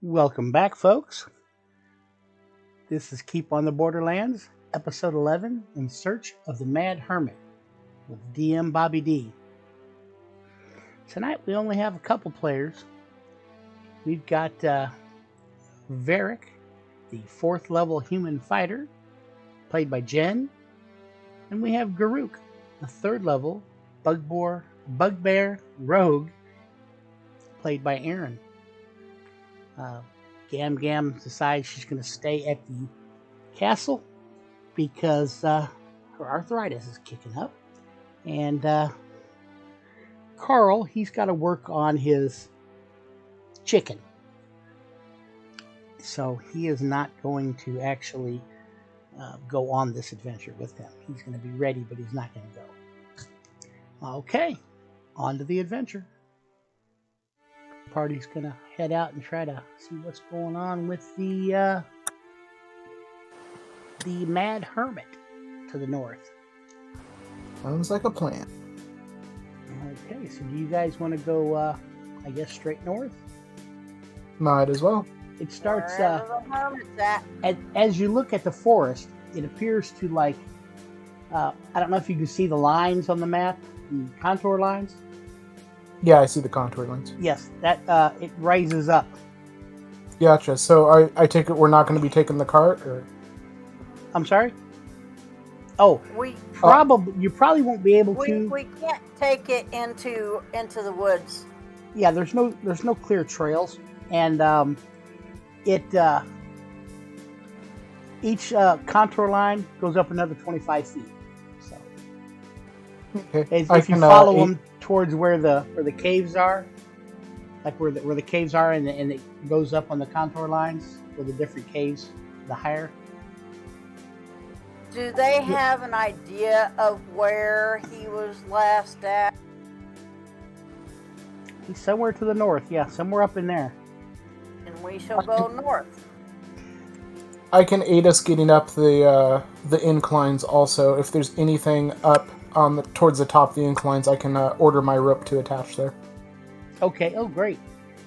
Welcome back, folks. This is Keep on the Borderlands, Episode 11, In Search of the Mad Hermit, with DM Bobby D. Tonight we only have a couple players. We've got Varric, the 4th level human fighter, played by Jen, and we have Garuk, the 3rd level bugbear rogue, played by Aaron. Gam Gam decides she's going to stay at the castle because her arthritis is kicking up. And Carl, he's got to work on his chicken. So he is not going to actually go on this adventure with them. He's going to be ready, but he's not going to go. Okay, on to the adventure. Party's gonna head out and try to see what's going on with the Mad Hermit to the north. Sounds like a plan. Okay, so do you guys want to go, I guess, straight north? Might as well. It starts, Wherever the hermit's at. as you look at the forest, it appears to, like, I don't know if you can see the lines on the map, the contour lines. Yeah, I see the contour lines. Yes, that, it rises up. Gotcha. So I take it we're not going to be taking the cart, or? I'm sorry? Oh, you probably won't be able to. We can't take it into the woods. Yeah, there's no clear trails, and each contour line goes up another 25 feet. So, Okay. if you follow them towards where the caves are, like where the caves are, and it goes up on the contour lines for the different caves, the higher. Do they have an idea of where he was last at? He's somewhere to the north, yeah, somewhere up in there. And we shall go north. I can aid us getting up the inclines also. If there's anything up towards the top of the inclines, I can order my rope to attach there. Okay. Oh, great.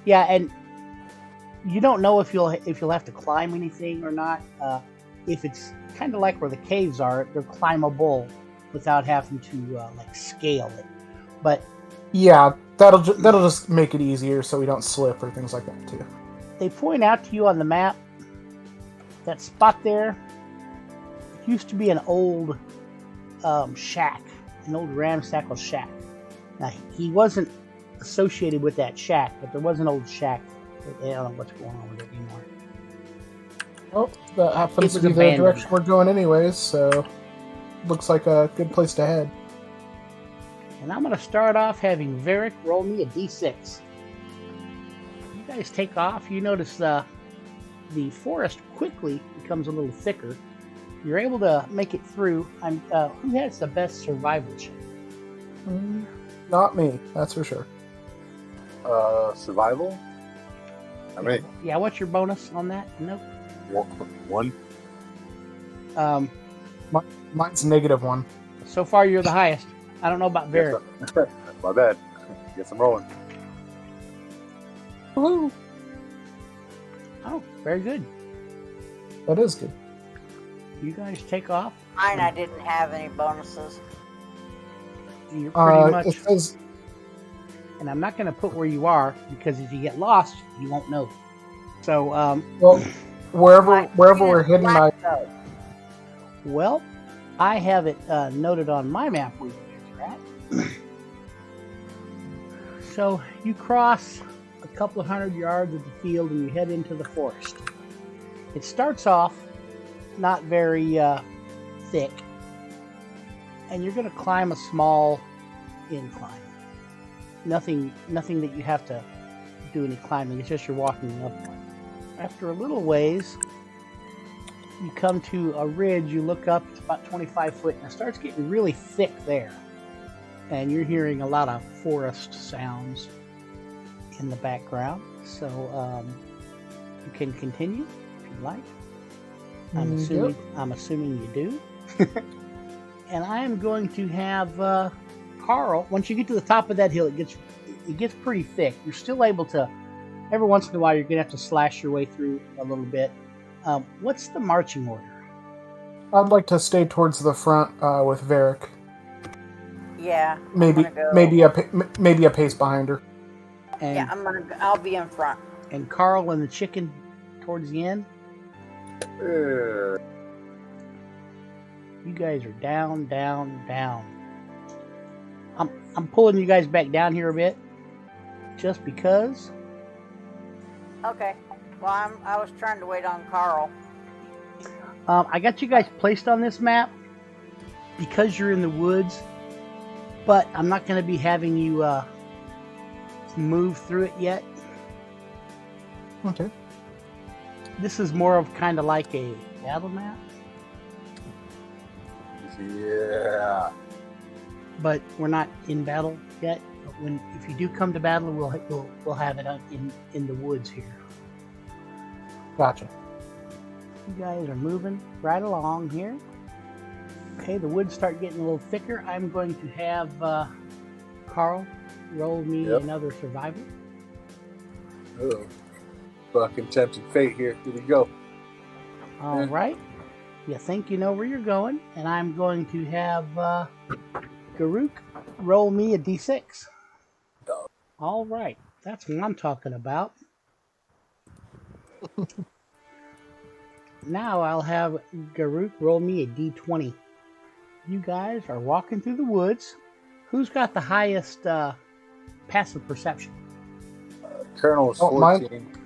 Yeah, and you don't know if you'll have to climb anything or not. If it's kind of like where the caves are, they're climbable without having to scale it. But yeah, that'll just make it easier so we don't slip or things like that too. They point out to you on the map that spot there. It used to be an old shack, an old ramshackle shack. Now, he wasn't associated with that shack, but there was an old shack. I don't know what's going on with it anymore. Well, that happens to be the direction we're going anyways, so looks like a good place to head. And I'm going to start off having Varric roll me a d6. You guys take off. You notice the forest quickly becomes a little thicker. You're able to make it through. Who has the best survival check? Not me, that's for sure. Survival? I mean, yeah, what's your bonus on that? Nope. One. Mine's -1. So far, you're the highest. I don't know about Varric. My bad. Guess I'm rolling. Woohoo! Oh, very good. That is good. You guys take off. Mine, I didn't have any bonuses. You're pretty much. It says, and I'm not going to put where you are because if you get lost, you won't know. So, well, wherever we're heading, well, I have it noted on my map where you guys are at. So you cross a couple of 100 yards of the field and you head into the forest. It starts off not very thick, and you're going to climb a small incline. Nothing that you have to do any climbing. It's just you're walking up one. After a little ways, you come to a ridge. You look up; it's about 25 foot, and it starts getting really thick there. And you're hearing a lot of forest sounds in the background. So you can continue if you like. I'm assuming you do. And I am going to have Carl. Once you get to the top of that hill, it gets pretty thick. You're still able to every once in a while you're gonna have to slash your way through a little bit. What's the marching order? I'd like to stay towards the front with Varric. Yeah. Maybe I'm gonna go. maybe a pace behind her. And Yeah, I'll be in front. and Carl and the chicken towards the end. Yeah. You guys are down, down, down. I'm pulling you guys back down here a bit, just because. Okay. Well, I was trying to wait on Carl. I got you guys placed on this map because you're in the woods, but I'm not going to be having you move through it yet. Okay. This is more of kind of like a battle map, Yeah. but we're not in battle yet. But if you do come to battle, we'll have it in the woods here. Gotcha. You guys are moving right along here. Okay, the woods start getting a little thicker. I'm going to have Carl roll me another survival. Oh. Fucking tempting fate here. Here we go. All right. You think you know where you're going, and I'm going to have Garuk roll me a d6. All right. That's what I'm talking about. Now I'll have Garuk roll me a d20. You guys are walking through the woods. Who's got the highest passive perception? Colonel's Oh, 14.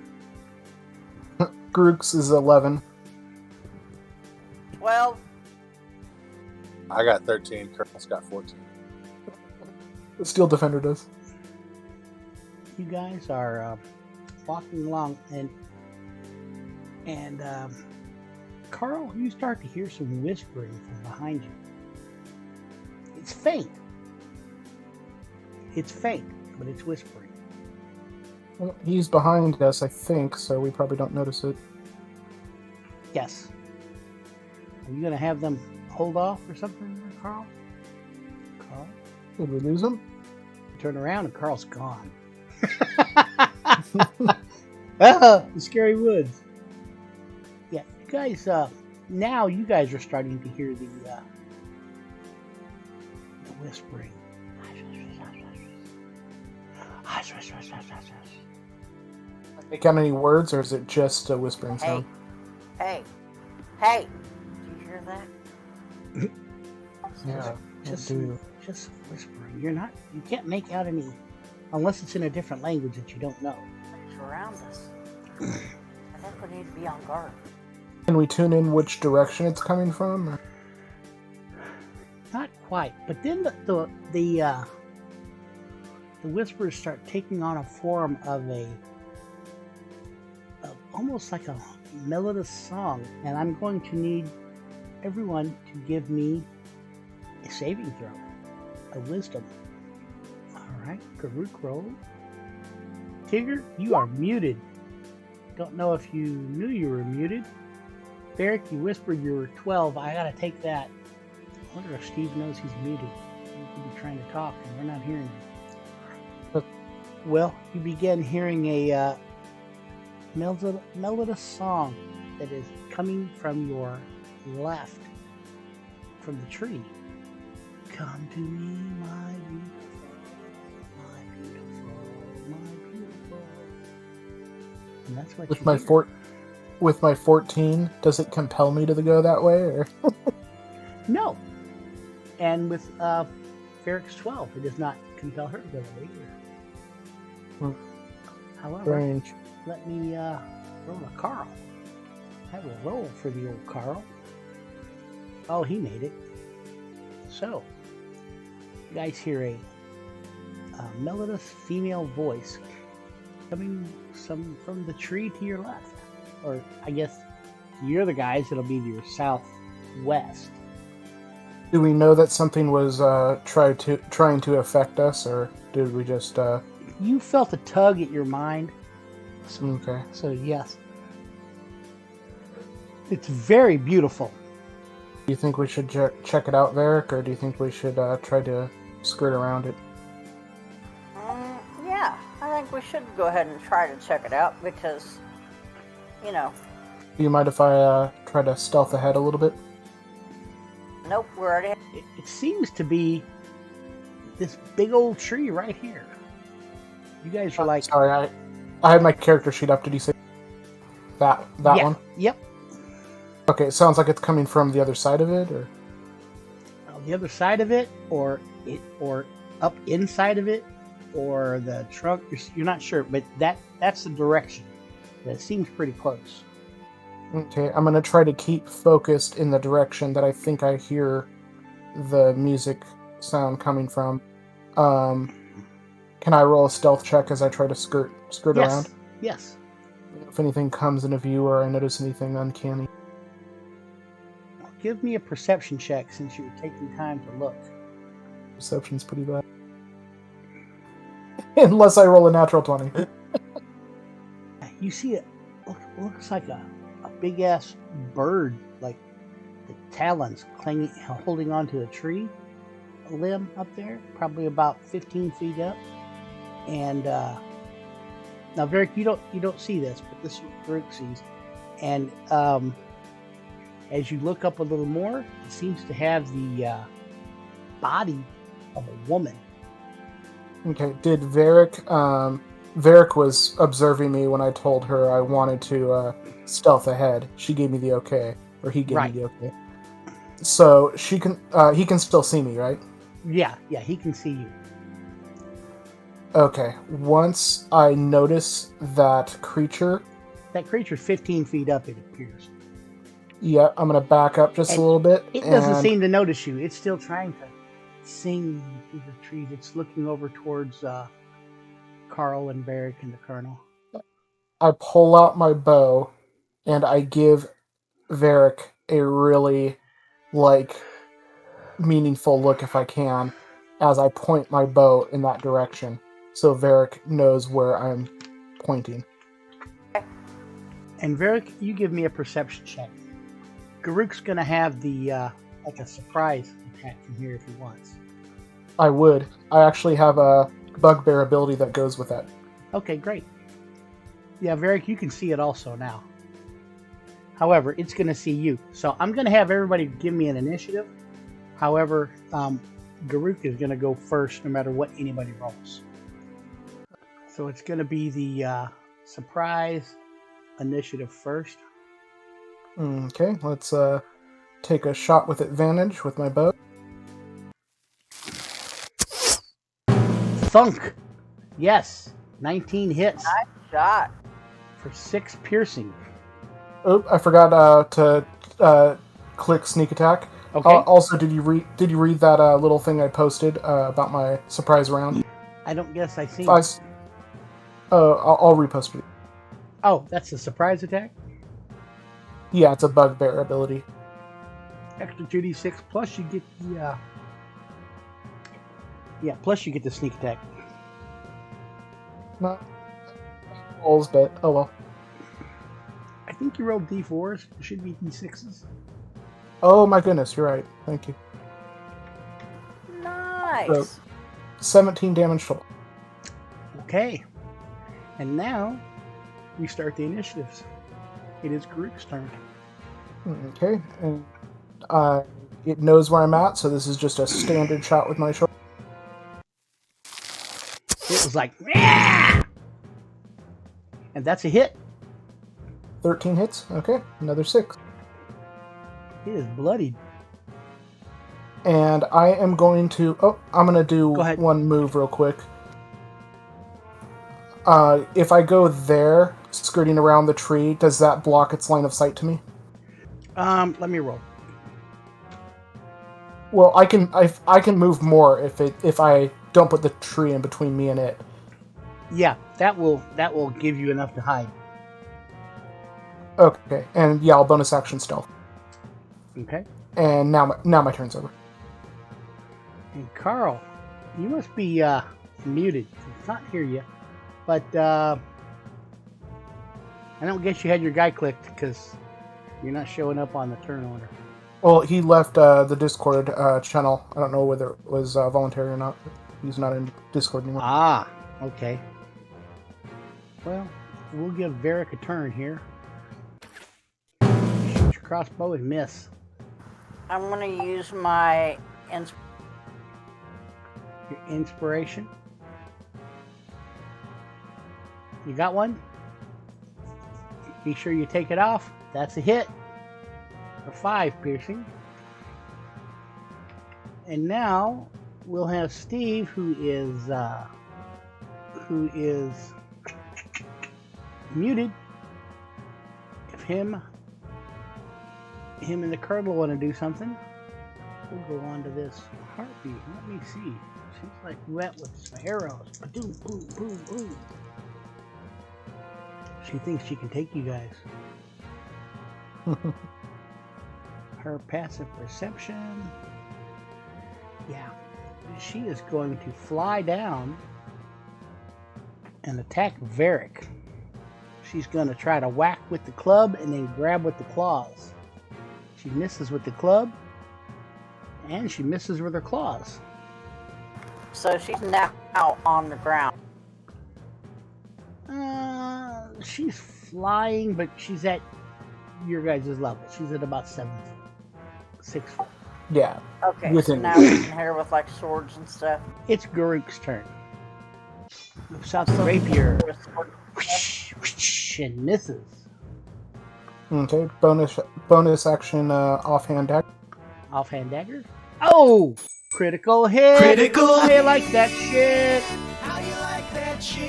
Grook's is 11. 12. I got 13. Colonel's got 14. The Steel Defender does. You guys are walking along, and Carl, you start to hear some whispering from behind you. It's faint. It's faint, but it's whispering. Well, he's behind us, I think, so we probably don't notice it. Yes. Are you going to have them hold off or something, Carl? Carl? Did we lose him? Turn around and Carl's gone. The scary woods. Yeah, you guys, now you guys are starting to hear the whispering. Make out any words, or is it just a whispering sound? Hey. Do you hear that? Yeah, Just do. whispering. You can't make out any, unless it's in a different language that you don't know. It's around us. I think we need to be on guard. Can we tune in which direction it's coming from? Or? Not quite, but then the whispers start taking on a form of almost like a melodious song, and I'm going to need everyone to give me a saving throw, a wisdom. All right, Karuk roll. Tigger, you are muted. Don't know if you knew you were muted. Barrick, you whispered you were 12. I gotta take that. I wonder if Steve knows he's muted. He could be trying to talk and we're not hearing you. Well, you begin hearing a melodious song that is coming from your left, from the tree. Come to me, my beautiful, my beautiful, my beautiful. And that's what With my 14, does it compel me to go that way? Or? No. And with Ferrick's 12, it does not compel her to go that way either. However, Strange. let me roll a Carl. I will roll for the old Carl. Oh, he made it. So, you guys hear a melodious female voice coming from the tree to your left. Or, I guess, you're the guys, it'll be to your southwest. Do we know that something was trying to affect us, or did we just... You felt a tug at your mind. Okay. So, yes. It's very beautiful. Do you think we should check it out, Varric, or do you think we should try to skirt around it? Yeah, I think we should go ahead and try to check it out because, you know. Do you mind if I try to stealth ahead a little bit? Nope, we're already. It seems to be this big old tree right here. You guys are like... Sorry, I had my character sheet up. Did you say that one? Yep. Okay, it sounds like it's coming from the other side of it, or The other side of it, or up inside of it, or the trunk. You're not sure, but that's the direction. That seems pretty close. okay. I'm gonna try to keep focused in the direction that I think I hear the music sound coming from. Can I roll a stealth check as I try to skirt around? Yes. If anything comes into view or I notice anything uncanny. Give me a perception check since you're taking time to look. Perception's pretty bad. Unless I roll a natural 20. You see it looks like a big ass bird, like the talons holding onto a tree limb up there, probably about 15 feet up. And now, Varric, you don't see this, but this is what Varric sees. And as you look up a little more, it seems to have the body of a woman. Okay, did Varric... Varric was observing me when I told her I wanted to stealth ahead. She gave me the okay, or he gave me the okay. So he can still see me, right? Yeah, he can see you. Okay, once I notice that creature's 15 feet up, it appears. Yeah, I'm gonna back up just a little bit. It doesn't seem to notice you. It's still trying to sing through the trees. It's looking over towards Carl and Varric and the Colonel. I pull out my bow and I give Varric a really, meaningful look if I can, as I point my bow in that direction, so Varric knows where I'm pointing. And Varric, you give me a perception check. Garuk's gonna have the a surprise attack from here if he wants. I would. I actually have a bugbear ability that goes with that. Okay, great. Yeah, Varric, you can see it also now. However, it's gonna see you. So I'm gonna have everybody give me an initiative. However, Garuk is gonna go first no matter what anybody rolls. So it's gonna be the surprise initiative first. Okay, let's take a shot with advantage with my bow. Thunk! Yes, 19 hits. Nice shot. For 6 piercing. Oh, I forgot to click sneak attack. Okay. Also, did you read that little thing I posted about my surprise round? I don't guess I see. I'll repost it. Oh, that's a surprise attack? Yeah, it's a bugbear ability. Extra 2d6 plus you get the plus you get the sneak attack. Not rolls, but oh well. I think you rolled d4s. It should be d6s. Oh my goodness, you're right. Thank you. Nice. So, 17 damage total. Okay. And now we start the initiatives. It is Garuk's turn. Okay, and it knows where I'm at, so this is just a standard shot with my shoulder. It was like, yeah! And that's a hit. 13 hits. Okay, another 6. It is bloodied. And I am going to... Oh, I'm going to do one move real quick. If I go there, skirting around the tree, does that block its line of sight to me? Let me roll. Well, I can move more if I don't put the tree in between me and it. Yeah, that will give you enough to hide. Okay, and yeah, I'll bonus action stealth. Okay. And now my turn's over. And Carl, you must be muted. It's not hear you, but I don't guess you had your guy clicked because you're not showing up on the turn order. Well, he left the Discord channel. I don't know whether it was voluntary or not. He's not in Discord anymore. Ah, okay. Well, we'll give Varric a turn here. Shoot your crossbow and miss. I'm gonna use my Your inspiration. You got one? Be sure you take it off. That's a hit. For 5 piercing. And now we'll have Steve, who is muted. If him and the Colonel want to do something, we'll go on to this heartbeat. Let me see. She's like wet with some arrows. Boom, boom, boom, boom. She thinks she can take you guys. Her passive perception. Yeah. She is going to fly down and attack Varric. She's going to try to whack with the club and then grab with the claws. She misses with the club, and she misses with her claws. So she's now out on the ground. She's flying, but she's at your guys' level. She's at about 6 foot. Yeah. Okay, so Within- now we can hit her with like swords and stuff. It's Garuk's turn. Whips out the rapier. And misses. Okay. Bonus action. Offhand dagger. Offhand dagger. Oh! Critical hit! Critical How you hit. like that shit? How you like that shit?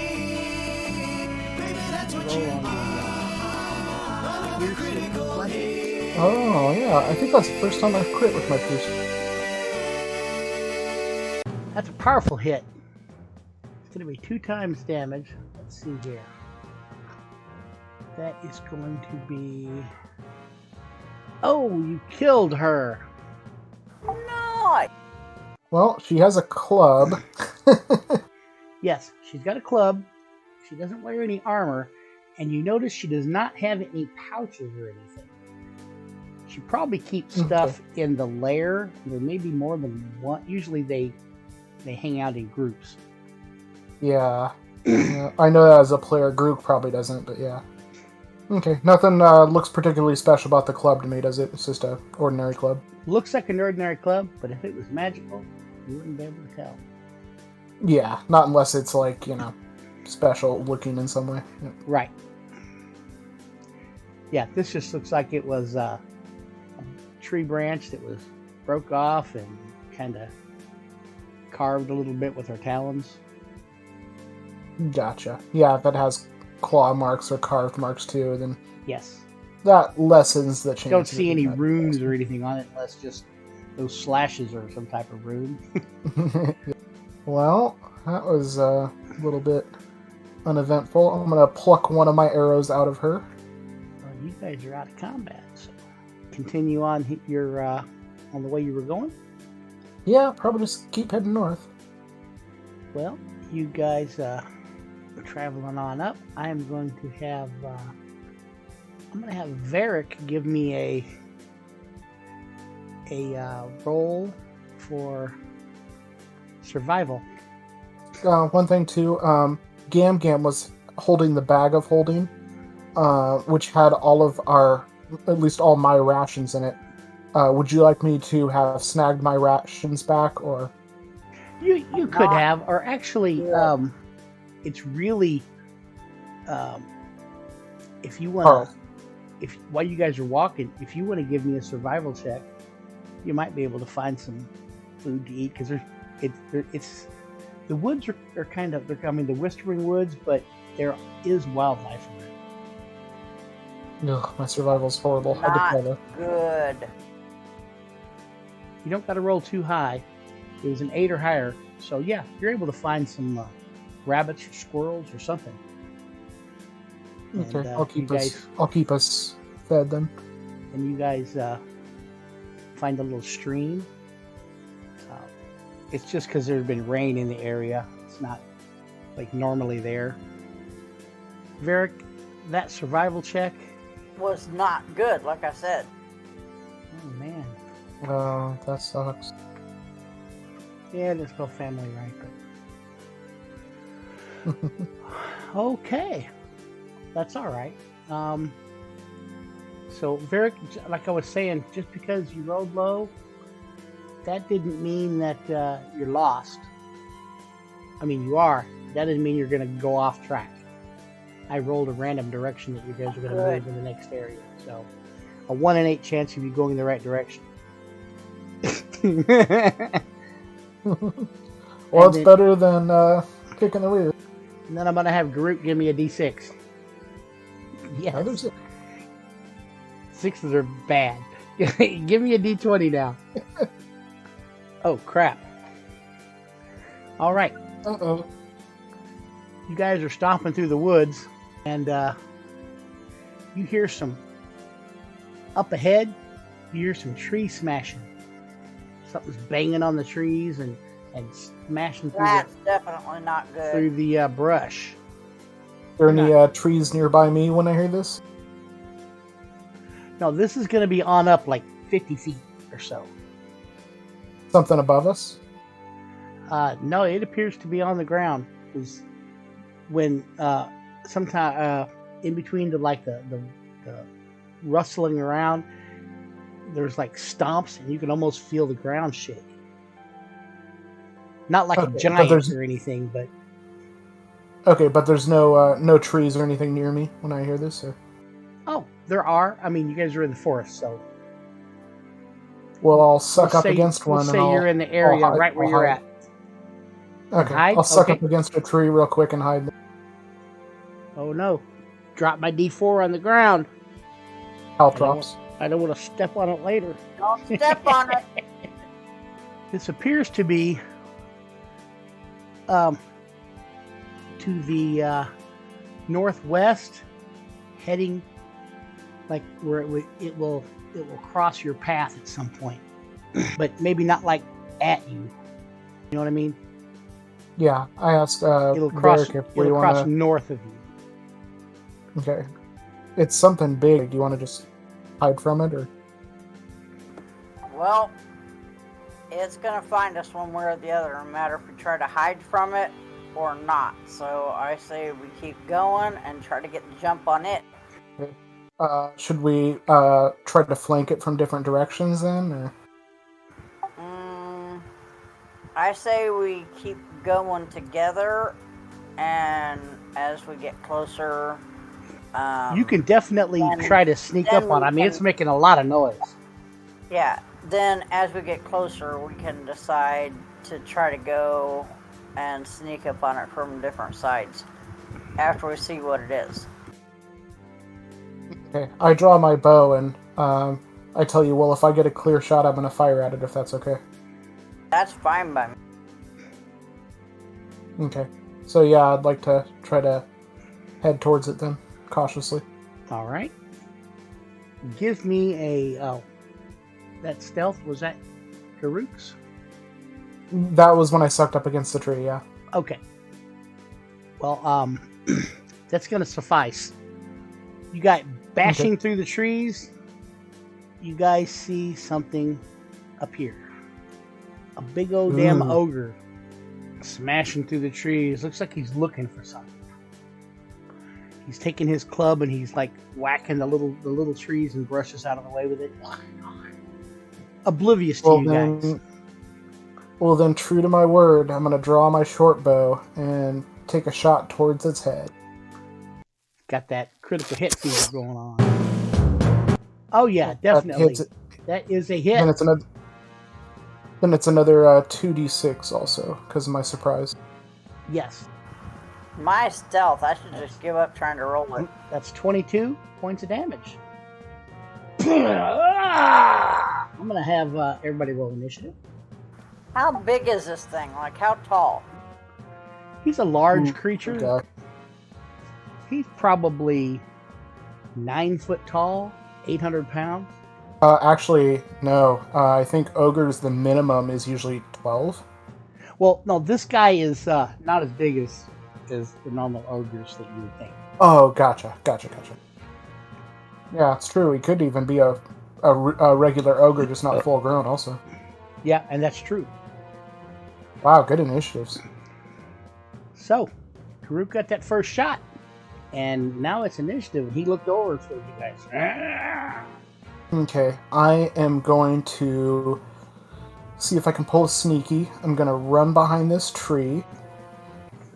Baby, that's what you Roll on want. Critical hit. Oh yeah. I think that's the first time I've crit with my piercing. That's a powerful hit. It's going to be 2 times damage. Let's see here. That is going to be... Oh, you killed her. No! Well, she has a club. Yes, she's got a club. She doesn't wear any armor. And you notice she does not have any pouches or anything. She probably keeps stuff in the lair. There may be more than one. Usually they hang out in groups. Yeah. Yeah, I know that as a player, Grook probably doesn't, but yeah. Okay, nothing looks particularly special about the club to me, does it? It's just a ordinary club. Looks like an ordinary club, but if it was magical, you wouldn't be able to tell. Yeah, not unless it's like, special looking in some way. Yeah. Right. Yeah, this just looks like it was a tree branch that was broke off and kind of carved a little bit with her talons. Gotcha. Yeah, if it has claw marks or carved marks too, then Yes. that lessens the chance. Don't see of any that. runes or anything on it unless just those slashes or some type of rune. Well, that was a little bit uneventful. I'm gonna pluck one of my arrows out of her. Well, you guys are out of combat, so continue on your on the way you were going. Yeah, probably just keep heading north. Well, you guys are traveling on up. I am going to have Varric give me a roll for survival. One thing too, Gam Gam was holding the bag of holding, which had at least all my rations in it. Would you like me to have snagged my rations back, or? You could have, or actually, it's really, if you want to, while you guys are walking, if you want to give me a survival check, you might be able to find some food to eat, because it's the woods are kind of, the Whispering Woods, but there is wildlife in it. Ugh, my survival's horrible. I Not could tell you. good. You don't got to roll too high. It was an 8 or higher, so yeah, you're able to find some rabbits or squirrels or something. Okay, And, I'll keep us fed then. And you guys find a little stream. It's just because there's been rain in the area. It's not like normally there. Varric, that survival check. Was not good, like I said. Oh man. Oh, that sucks. Yeah, there's no family right, but okay. that's all right. So, Varric, like I was saying, just because you rolled low, that didn't mean that you're lost. I mean, you are. That doesn't mean you're going to go off track. I rolled a random direction that you guys are going to move in the next area. So, a 1 in 8 chance of you going in the right direction. Well, it's better than kicking the rear. And then I'm going to have Garuk give me a D6. Yes. Sixes are bad. Give me a D20 now. Oh, crap. All right. Uh-oh. You guys are stomping through the woods, and you hear some... Up ahead, you hear some tree smashing. Something's banging on the trees and smashing through That's definitely not good. through the brush. Are there any trees nearby me when I hear this? No, this is going to be on up like 50 feet or so. Something above us? No, it appears to be on the ground. Because when sometime in between the rustling around, there's like stomps, and you can almost feel the ground shake. Not like a giant or anything, but... Okay, but there's no trees or anything near me when I hear this? Or? Oh, there are. I mean, you guys are in the forest, so... Well, I'll suck up against one. Let's say you're in the area right where you're at. Okay, Hide? I'll suck up against a tree real quick and hide. Oh no. Drop my D4 on the ground. Health drops. I don't want to step on it later. Don't step on it. This appears to be to the northwest, heading like where it will cross your path at some point, but maybe not like at you. You know what I mean? Yeah, I asked it'll cross. Varric if It'll we cross wanna... north of you. Okay, it's something big. Do you want to just hide from it, or? Well, it's gonna find us one way or the other, no matter if we try to hide from it or not. So I say we keep going and try to get the jump on it. Okay. Should we try to flank it from different directions then, or? I say we keep going together, and as we get closer, you can definitely try to sneak up on it. I mean, it's making a lot of noise. Yeah. Then, as we get closer, we can decide to try to go and sneak up on it from different sides after we see what it is. Okay, I draw my bow and I tell you, well, if I get a clear shot, I'm going to fire at it, if that's okay. That's fine by me. Okay, so yeah, I'd like to try to head towards it then, cautiously. All right. Give me a... that stealth, was that Garuk's? That was when I sucked up against the tree, yeah. Okay. Well, that's going to suffice. You got bashing through the trees. You guys see something appear. A big old damn ogre smashing through the trees. Looks like he's looking for something. He's taking his club and he's like whacking the little trees and brushes out of the way with it. Oblivious to you guys. Well then, true to my word, I'm going to draw my short bow and take a shot towards its head. Got that critical hit fever going on. Oh yeah, definitely. That is a hit. Then it's another 2d6 also, because of my surprise. Yes. My stealth, I should just give up trying to roll it. That's 22 points of damage. I'm going to have everybody roll initiative. How big is this thing? Like, how tall? He's a large creature. Okay. He's probably 9 foot tall, 800 pounds. Actually, no. I think ogres, the minimum is usually 12. Well, no, this guy is not as big as the normal ogres that you would think. Oh, gotcha. Yeah, it's true. He could even be a regular ogre, just not full grown also. Yeah, and that's true. Wow, good initiatives. So, Garuk got that first shot. And now it's initiative. He looked over for you guys. Ah! Okay, I am going to see if I can pull a sneaky. I'm going to run behind this tree,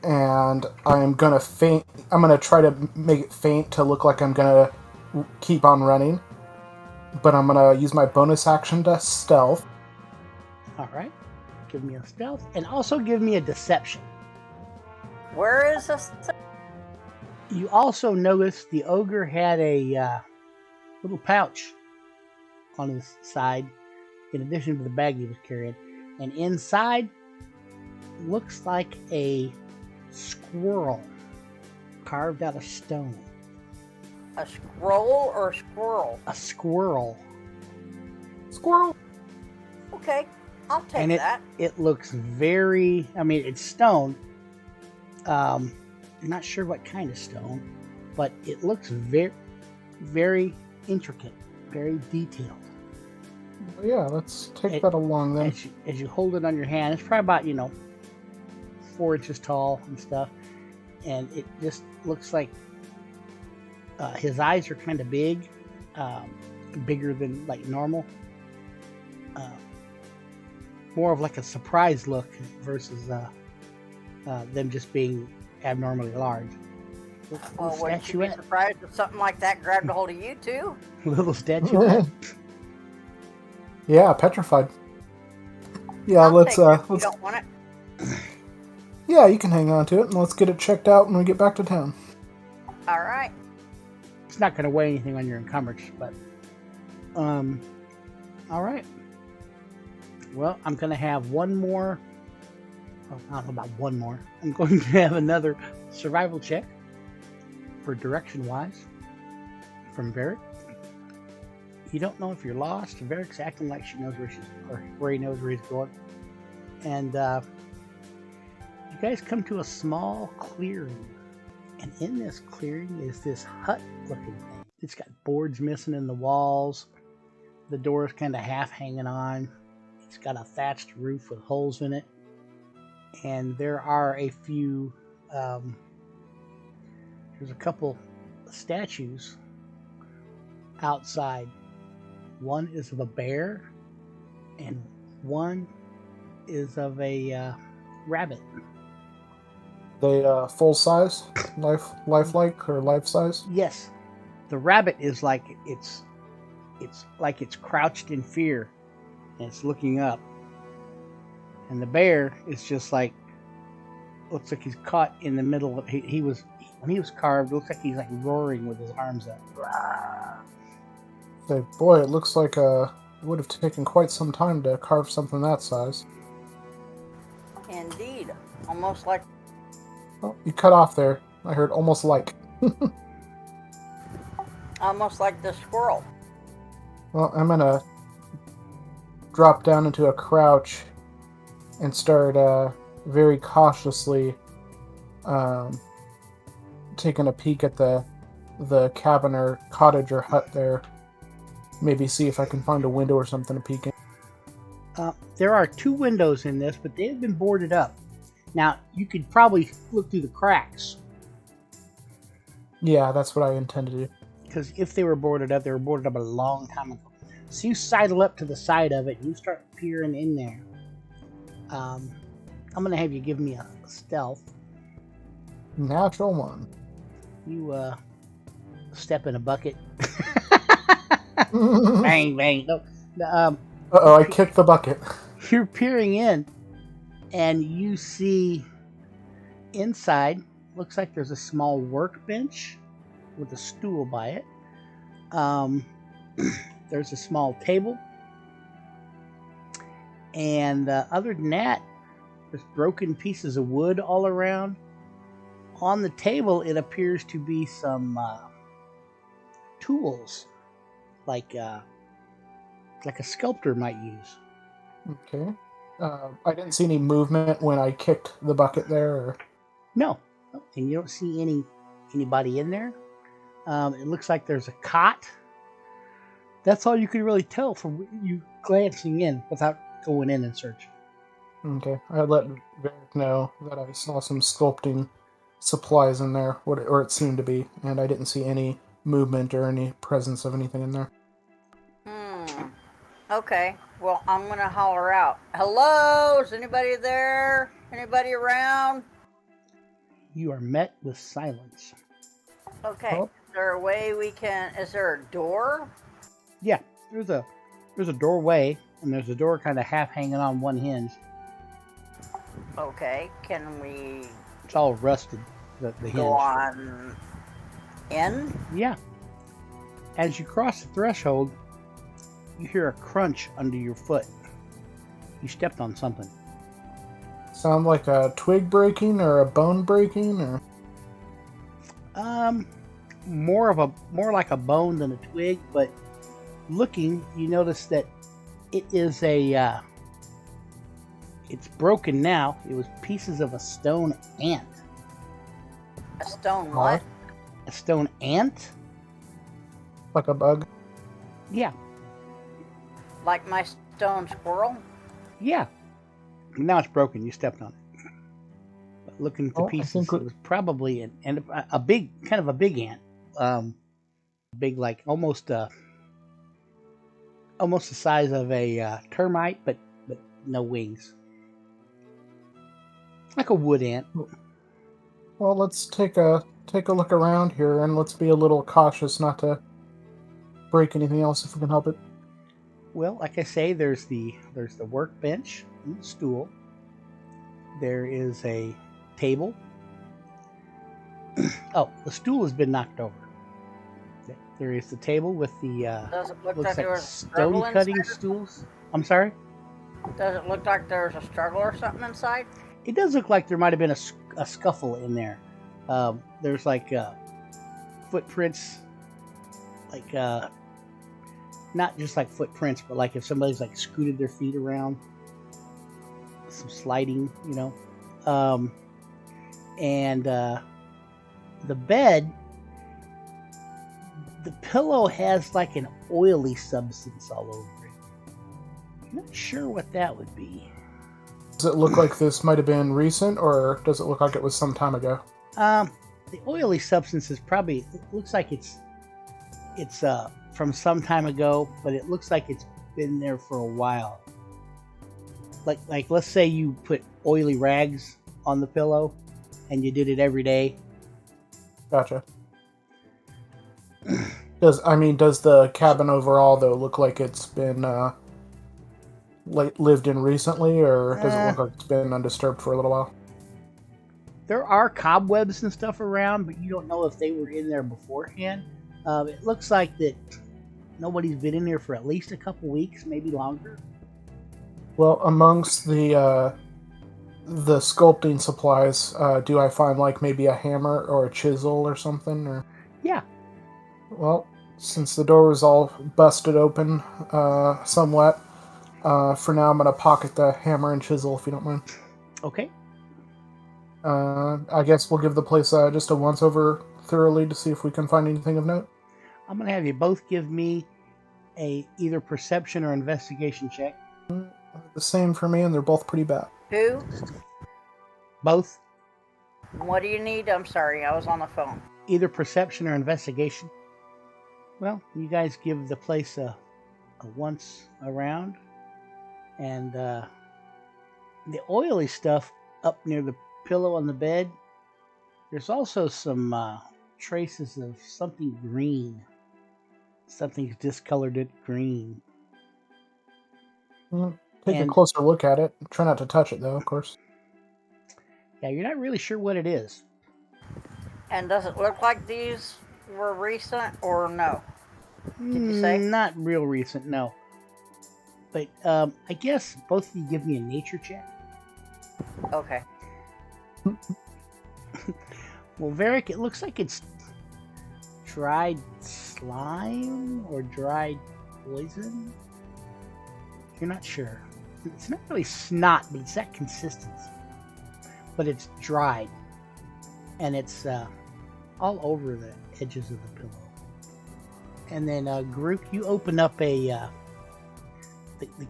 and I am going to feint. I'm going to try to make it faint to look like I'm going to keep on running, but I'm going to use my bonus action to stealth. All right. Give me a stealth, and also give me a deception. Where is this? You also notice the ogre had a little pouch on his side, in addition to the bag he was carrying. And inside looks like a squirrel carved out of stone. A scroll or a squirrel? A squirrel. Squirrel! Okay, I'll take And that. it looks very, I mean, it's stone. I'm not sure what kind of stone, but it looks very, very intricate, very detailed. Yeah, let's take that along then. As you hold it on your hand, it's probably about 4 inches tall and stuff, and it just looks like his eyes are kind of big, bigger than like normal. More of like a surprise look versus them just being abnormally large. Well, wouldn't you be surprised if something like that grabbed a hold of you too? Little statuette. Yeah, petrified. Yeah, let's. You don't want it? Yeah, you can hang on to it, and let's get it checked out when we get back to town. All right. It's not going to weigh anything on your encumbrance, but all right. Well, I'm going to have one more. Oh, I don't know about one more. I'm going to have another survival check for direction-wise from Varric. You don't know if you're lost. Varric's acting like she knows where he knows where he's going. And you guys come to a small clearing. And in this clearing is this hut-looking thing. It's got boards missing in the walls. The door's kind of half hanging on. It's got a thatched roof with holes in it. And there are a few... there's a couple statues outside. One is of a bear, and one is of a rabbit. They full size, lifelike or life size. Yes, the rabbit is like it's like it's crouched in fear, and it's looking up. And the bear is just like looks like he's caught in the middle of when he was carved. It looks like he's like roaring with his arms up. Say, boy, it looks like it would have taken quite some time to carve something that size. Indeed. Almost like... Oh, you cut off there. I heard almost like. Almost like the squirrel. Well, I'm gonna drop down into a crouch and start very cautiously taking a peek at the cabin or cottage or hut there. Maybe see if I can find a window or something to peek in. There are 2 windows in this, but they have been boarded up. Now, you could probably look through the cracks. Yeah, that's what I intend to do. Because if they were boarded up, they were boarded up a long time ago. So you sidle up to the side of it, and you start peering in there. I'm going to have you give me a stealth. Natural 1. You step in a bucket. Bang, bang. No, Uh-oh, I kicked the bucket. you're peering in, and you see inside, looks like there's a small workbench with a stool by it. There's a small table. And other than that, there's broken pieces of wood all around. On the table, it appears to be some tools, like a sculptor might use. Okay. I didn't see any movement when I kicked the bucket there. Or... No, and you don't see anybody in there. It looks like there's a cot. That's all you could really tell from you glancing in without going in and searching. Okay, I let Varric know that I saw some sculpting supplies in there, or it seemed to be, and I didn't see any movement or any presence of anything in there. Okay. Well, I'm gonna holler out. Hello? Is anybody there? Anybody around? You are met with silence. Okay. Oh. Is there a way we can? Is there a door? Yeah, there's a doorway, and there's a door kind of half hanging on one hinge. Okay. Can we It's all rusted, the hinge. go on in? Yeah. As you cross the threshold, you hear a crunch under your foot. You stepped on something. Sound like a twig breaking or a bone breaking, or More like a bone than a twig, but looking, you notice that it is it's broken now. It was pieces of a stone ant. A stone what? A stone ant? like a bug. Yeah. Like my stone squirrel? Yeah. Now it's broken. You stepped on it. But looking at the I pieces, think it was probably a big, kind of a big ant. Big, like almost the size of a termite, but no wings. Like a wood ant. Well, let's take a look around here, and let's be a little cautious not to break anything else if we can help it. Well, like I say, there's the workbench and the stool. There is a table. Oh, the stool has been knocked over. There is the table with the Does it look looks like there like was a struggle stone cutting inside? stools. I'm sorry? Does it look like there's a struggle or something inside? It does look like there might have been a scuffle in there. There's like footprints, like not just like footprints, but like if somebody's like scooted their feet around, some sliding, you know. And the bed, the pillow has like an oily substance all over it. I'm not sure what that would be. Does it look like this might have been recent, or does it look like it was some time ago? The oily substance is probably, it looks like it's from some time ago, but it looks like it's been there for a while. Like let's say you put oily rags on the pillow and you did it every day. Gotcha. Does the cabin overall though look like it's been lived in recently, or does it look like it's been undisturbed for a little while? There are cobwebs and stuff around, but you don't know if they were in there beforehand. It looks like that nobody's been in there for at least a couple weeks, maybe longer. Well, amongst the sculpting supplies, do I find like maybe a hammer or a chisel or something? Or Yeah. well, since the door was all busted open somewhat, for now I'm gonna pocket the hammer and chisel if you don't mind. Okay. I guess we'll give the place just a once over thoroughly to see if we can find anything of note. I'm gonna have you both give me a either perception or investigation check. The same for me, and they're both pretty bad. Who? Both. What do you need? I'm sorry, I was on the phone. Either perception or investigation. Well, you guys give the place a once around, and the oily stuff up near the pillow on the bed, there's also some traces of something green. Something's discolored it green. Take a closer look at it. Try not to touch it, though, of course. Yeah, you're not really sure what it is. And does it look like these were recent or no? Did you say? Not real recent, no. But I guess both of you give me a nature check. Okay. Well, Varric, it looks like it's dried slime or dried poison. You're not sure. It's not really snot, but it's that consistency. But it's dried. And it's all over the edges of the pillow. And then, Garuk, you open up the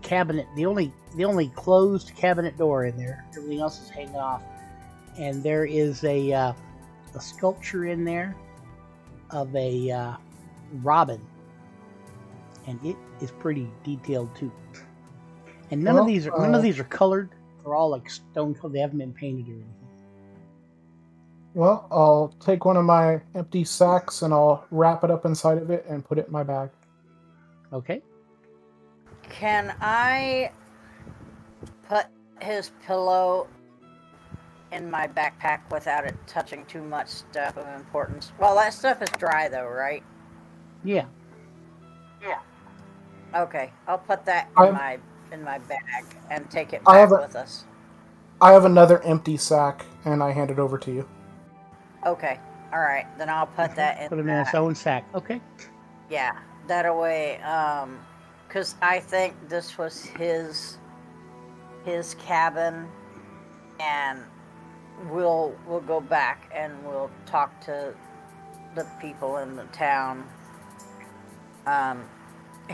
cabinet, the only closed cabinet door in there. Everything else is hanging off. And there is a a sculpture in there of a robin, and it is pretty detailed too. And none of these are colored. They're all like stone colored. They haven't been painted or anything. Well, I'll take one of my empty sacks and I'll wrap it up inside of it and put it in my bag. Okay. Can I put his pillow in my backpack without it touching too much stuff of importance? Well, that stuff is dry though, right? Yeah. Okay, I'll put that in my bag and take it I back have with us. I have another empty sack and I hand it over to you. Okay, all right, then I'll put that in. Put him in his own sack. Okay. Yeah, that way, because I think this was his cabin, and we'll go back and we'll talk to the people in the town.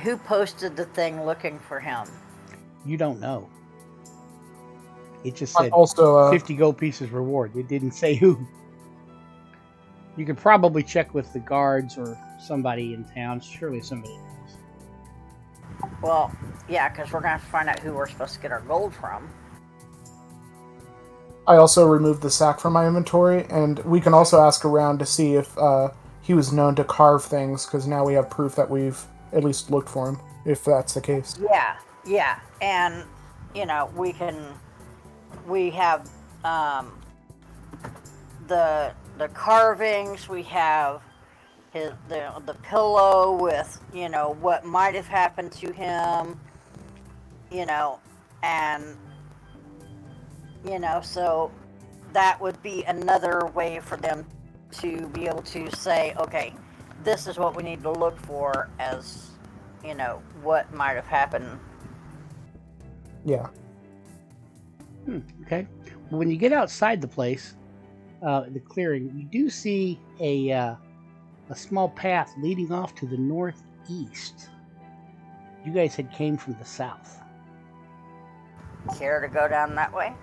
Who posted the thing looking for him? You don't know. It just said Also, 50 gold pieces reward. It didn't say who. You could probably check with the guards or somebody in town. Surely somebody knows. Well, yeah, because we're going to have to find out who we're supposed to get our gold from. I also removed the sack from my inventory, and we can also ask around to see if he was known to carve things, because now we have proof that we've at least looked for him, if that's the case. Yeah, and, we have the carvings, we have the pillow with, what might have happened to him, and, so that would be another way for them to be able to say, okay, this is what we need to look for as, what might have happened. Yeah. Okay. When you get outside the place, the clearing, you do see a small path leading off to the northeast. You guys had came from the south. Care to go down that way?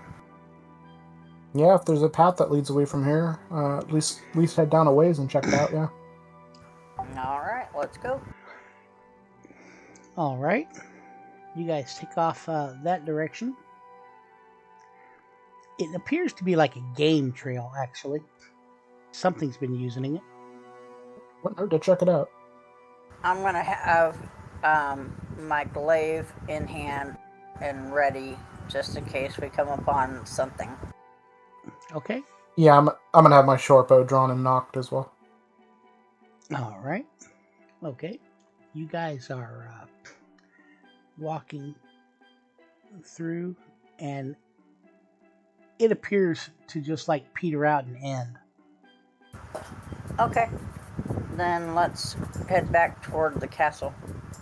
Yeah, if there's a path that leads away from here, at least head down a ways and check it out, yeah. All right, let's go. All right. You guys take off that direction. It appears to be like a game trail, actually. Something's been using it. Wouldn't hurt to check it out. I'm going to have my glaive in hand and ready just in case we come upon something. Okay. Yeah, I'm gonna have my short bow drawn and knocked as well. All right. Okay. You guys are walking through, and it appears to just like peter out and end. Okay. Then let's head back toward the castle,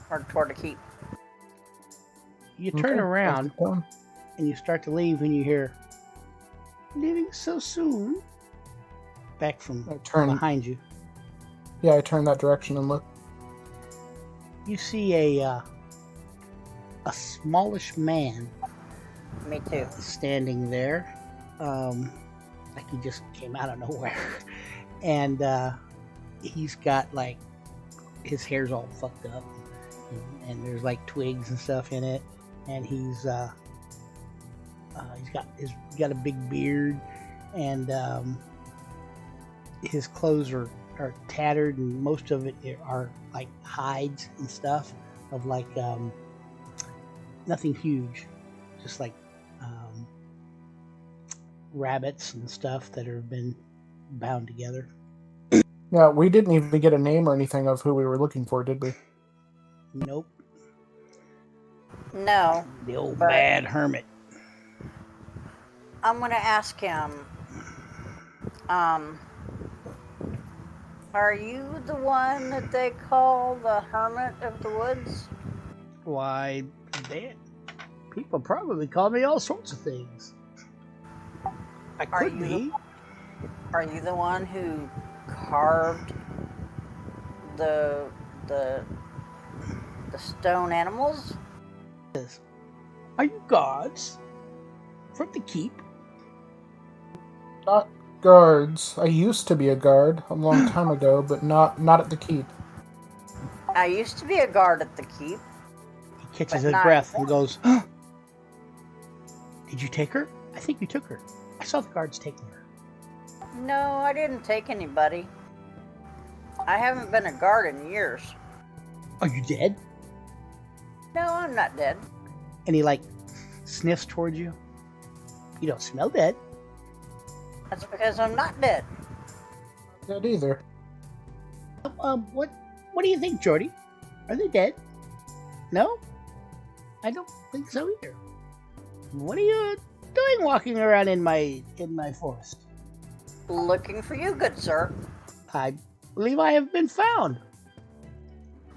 or toward the keep. You turn around and you start to leave when you hear, "Leaving so soon?" back from behind you. Yeah, I turn that direction and look. You see a smallish man. Me too. Standing there, like he just came out of nowhere, and he's got like his hair's all fucked up, and there's like twigs and stuff in it, and he's got a big beard, and his clothes are tattered, and most of it are like hides and stuff of like nothing huge, just like rabbits and stuff that have been bound together. Yeah, we didn't even get a name or anything of who we were looking for, did we? Nope. No. The old bad hermit. I'm gonna ask him, are you the one that they call the hermit of the woods? Why, people probably call me all sorts of things. I could be. Are you the one who carved the stone animals? Are you gods from the keep? guards. I used to be a guard a long time ago, but not at the keep. I used to be a guard at the keep. He catches But a not breath and anymore. goes, Did you take her? I think you took her. I saw the guards taking her. No, I didn't take anybody. I haven't been a guard in years. Are you dead? No, I'm not dead. And he, sniffs towards you. You don't smell dead. That's because I'm not dead. Not dead either. What do you think, Jordy? Are they dead? No? I don't think so either. What are you doing walking around in my forest? Looking for you, good sir. I believe I have been found.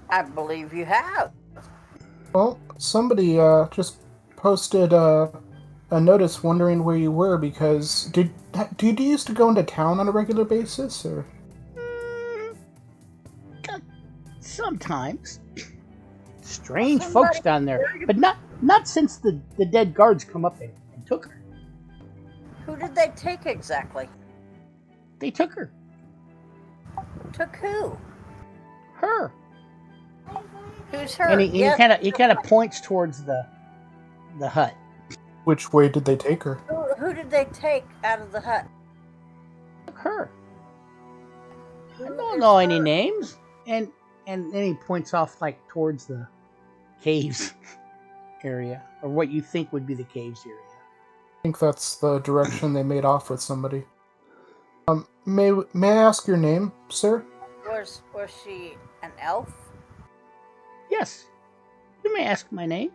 I believe you have. Well, somebody just posted a notice wondering where you were because did you used to go into town on a regular basis or? Sometimes. Strange Somebody folks down there, but not since the dead guards come up and took her. Who did they take exactly? They took her. Took who? Her. Who's her? And he Yes. kind of points towards the hut. Which way did they take her? Who did they take out of the hut? Took her. I Who don't is know any her? names. And then he points off towards the caves area, or what you think would be the caves area. I think that's the direction they made off with somebody. May I ask your name, sir? Was she an elf? Yes, you may ask my name.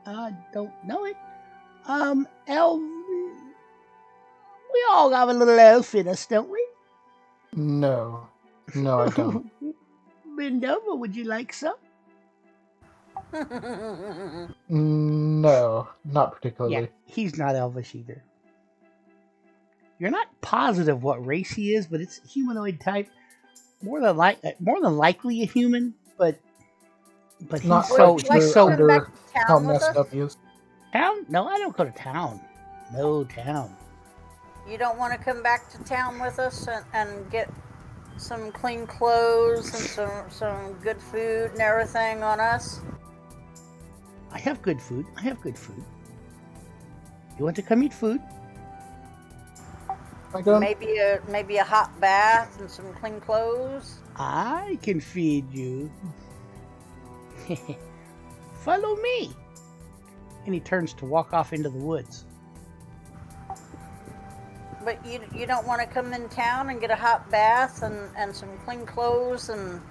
I don't know it. Elf. We all have a little elf in us, don't we? No, I don't. Bend over, would you like some? No, not particularly. Yeah, he's not elvish either. You're not positive what race he is, but it's humanoid type. More than likely a human, but he's Not so quite he's sure so under back to town how with messed us? up he is. town. No, I don't go to town. No town. You don't want to come back to town with us and get some clean clothes and some good food and everything on us? I have good food. You want to come eat food? I go. Maybe a hot bath and some clean clothes? I can feed you. Follow me. And he turns to walk off into the woods. But you don't want to come in town and get a hot bath and some clean clothes and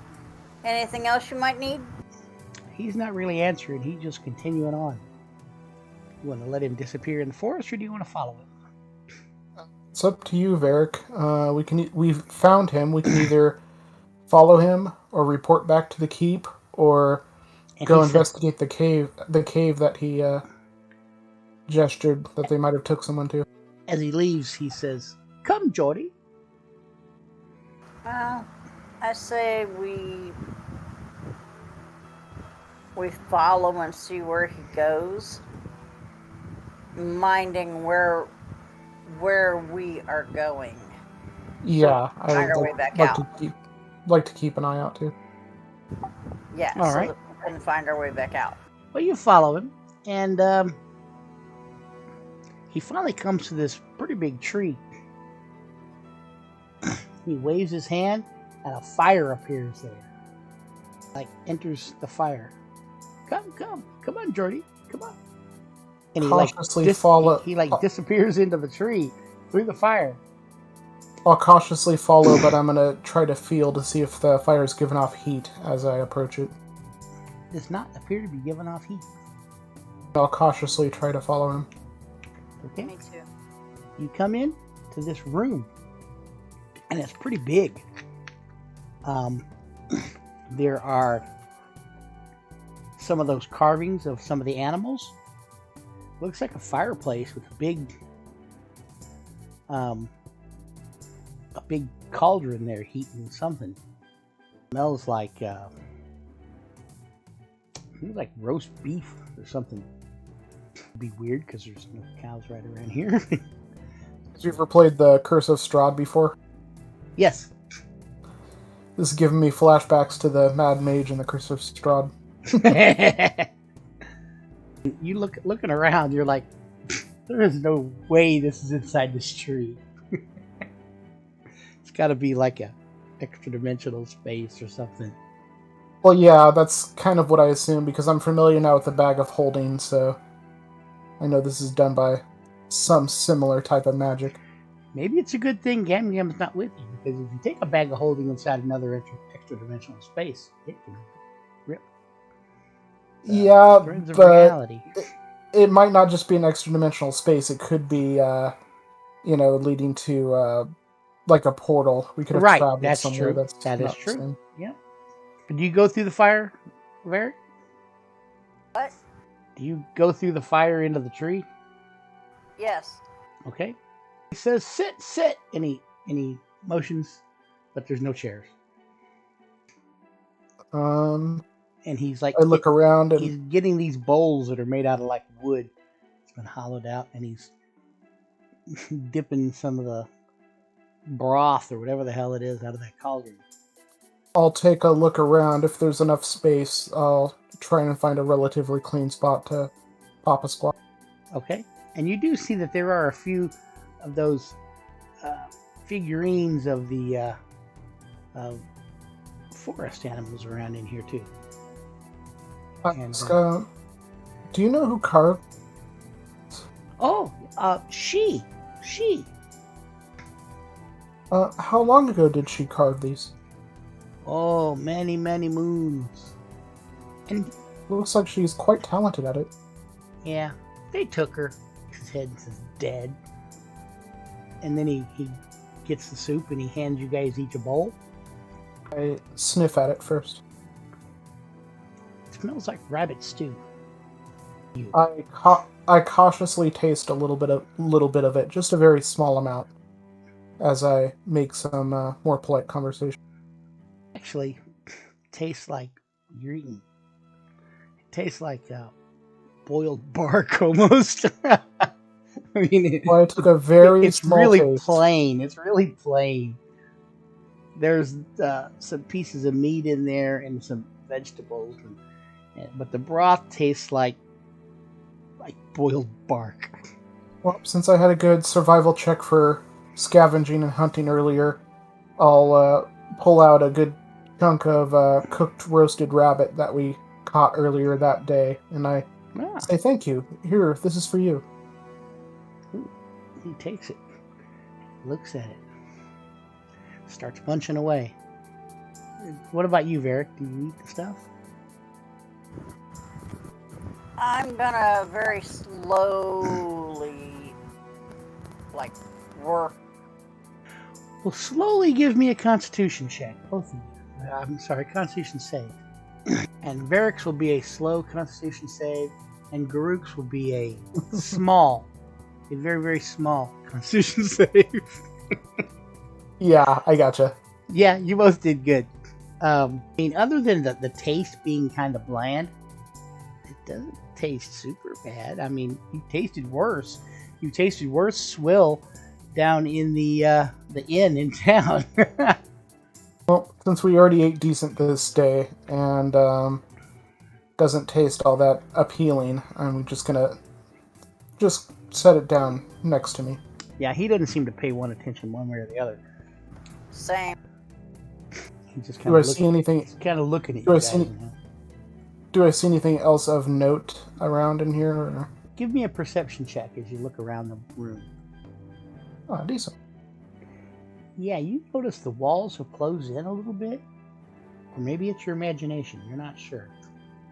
anything else you might need? He's not really answering. He's just continuing on. You want to let him disappear in the forest, or do you want to follow him? It's up to you, Varric. We've found him. We can either follow him or report back to the keep, or And go he said- investigate the cave that he gestured that they might have took someone to. As he leaves, he says, "Come, Jordy." Well, I say we follow and see where he goes, minding where we are going. Yeah, I Find our would way back like out. to keep an eye out too. Yeah, All so right. that we can find our way back out. Well, you follow him, and he finally comes to this pretty big tree. He waves his hand, and a fire appears there. Enters the fire. Come on, Jordy, come on. And he Cautiously follow. He disappears into the tree through the fire. I'll cautiously follow, but I'm gonna try to feel to see if the fire's giving off heat as I approach it. Does not appear to be giving off heat. I'll cautiously try to follow him. Okay. Me too. You come in to this room, and it's pretty big. There are some of those carvings of some of the animals. Looks like a fireplace with a big cauldron there heating something. Smells like roast beef or something. It'd be weird because there's no cows right around here. Have you ever played the Curse of Strahd before? Yes. This is giving me flashbacks to the Mad Mage and the Curse of Strahd. You looking around, you're like, there is no way this is inside this tree. It's got to be like a extra dimensional space or something. Well, yeah, that's kind of what I assume, because I'm familiar now with the Bag of Holding, so I know this is done by some similar type of magic. Maybe it's a good thing Gam Gam's not with you, because if you take a bag of holding inside another extra dimensional space, it can rip. Yeah, Threads of but reality. it might not just be an extra dimensional space. It could be, leading to like a portal. We could have Right, traveled that's somewhere true. that's That is not the true. same. Yeah. Do you go through the fire, Varric? What? Do you go through the fire into the tree? Yes. Okay. He says, sit, and he motions, but there's no chairs. And he's like, I look around and he's getting these bowls that are made out of like wood. It's been hollowed out, and he's dipping some of the broth or whatever the hell it is out of that cauldron. I'll take a look around. If there's enough space, I'll try and find a relatively clean spot to pop a squat. Okay. And you do see that there are a few of those figurines of the forest animals around in here too. Do you know who carved? Oh, she. How long ago did she carve these? Oh, many moons. And Looks like she's quite talented at it. yeah, they took her. His head's dead. And then he gets the soup and he hands you guys each a bowl. I sniff at it first. It smells like rabbit stew. I cautiously taste a little bit of it, just a very small amount, as I make some more polite conversation. Actually, tastes like you're eating. It tastes like boiled bark almost. I mean, Well, I took a very it's small really taste. plain. It's really plain. There's some pieces of meat in there and some vegetables, but the broth tastes like boiled bark. Well, since I had a good survival check for scavenging and hunting earlier, I'll pull out a good chunk of cooked roasted rabbit that we caught earlier that day, and I say thank you. Here, this is for you. He takes it, looks at it, starts munching away. What about you, Varric? Do you eat the stuff? I'm gonna very slowly, work. Well, slowly give me a Constitution check, both of you. I'm sorry, Constitution save. And Varric's will be a slow Constitution save, and Garuk's will be a very, very small Constitution save. Yeah, I gotcha. Yeah, you both did good. I mean, other than the taste being kind of bland, it doesn't taste super bad. I mean, you tasted worse. You tasted worse swill down in the inn in town. Well, since we already ate decent this day, and doesn't taste all that appealing, I'm just gonna set it down next to me. Yeah, he doesn't seem to pay one attention one way or the other. Same. He's just Do I see anything? He's kind of looking at Do you I guys. see? Do I see anything else of note around in here? Or? Give me a perception check as you look around the room. Oh, decent. Yeah, you notice the walls have closed in a little bit. Or maybe it's your imagination. You're not sure.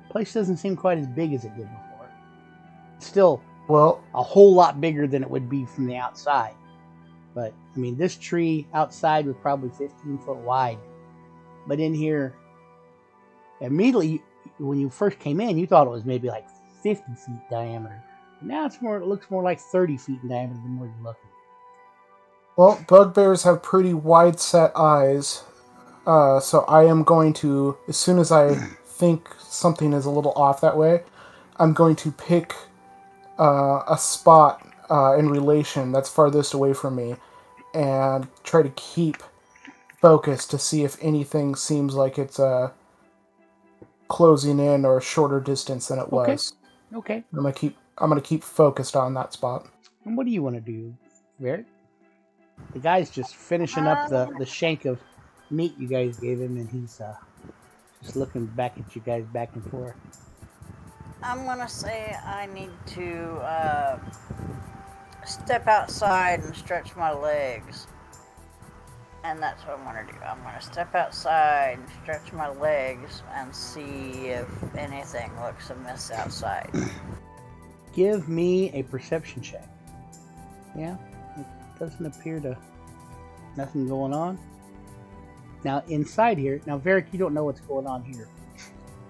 The place doesn't seem quite as big as it did before. It's still a whole lot bigger than it would be from the outside. But, I mean, this tree outside was probably 15 foot wide. But in here, immediately, when you first came in, you thought it was maybe like 50 feet diameter. Now it looks more like 30 feet in diameter the more you look at it. Well, bugbears have pretty wide-set eyes, so I am going to, as soon as I think something is a little off that way, I'm going to pick a spot in relation that's farthest away from me and try to keep focus to see if anything seems like it's closing in or a shorter distance than it was. Okay. I'm gonna keep focused on that spot. And what do you want to do, Varric? The guy's just finishing up the shank of meat you guys gave him, and he's just looking back at you guys back and forth. I'm gonna say I need to step outside and stretch my legs. And that's what I'm gonna do. I'm gonna step outside and stretch my legs and see if anything looks amiss outside. Give me a perception check. Yeah, it doesn't appear to... Nothing going on. Now, inside here... Now, Varric, you don't know what's going on here.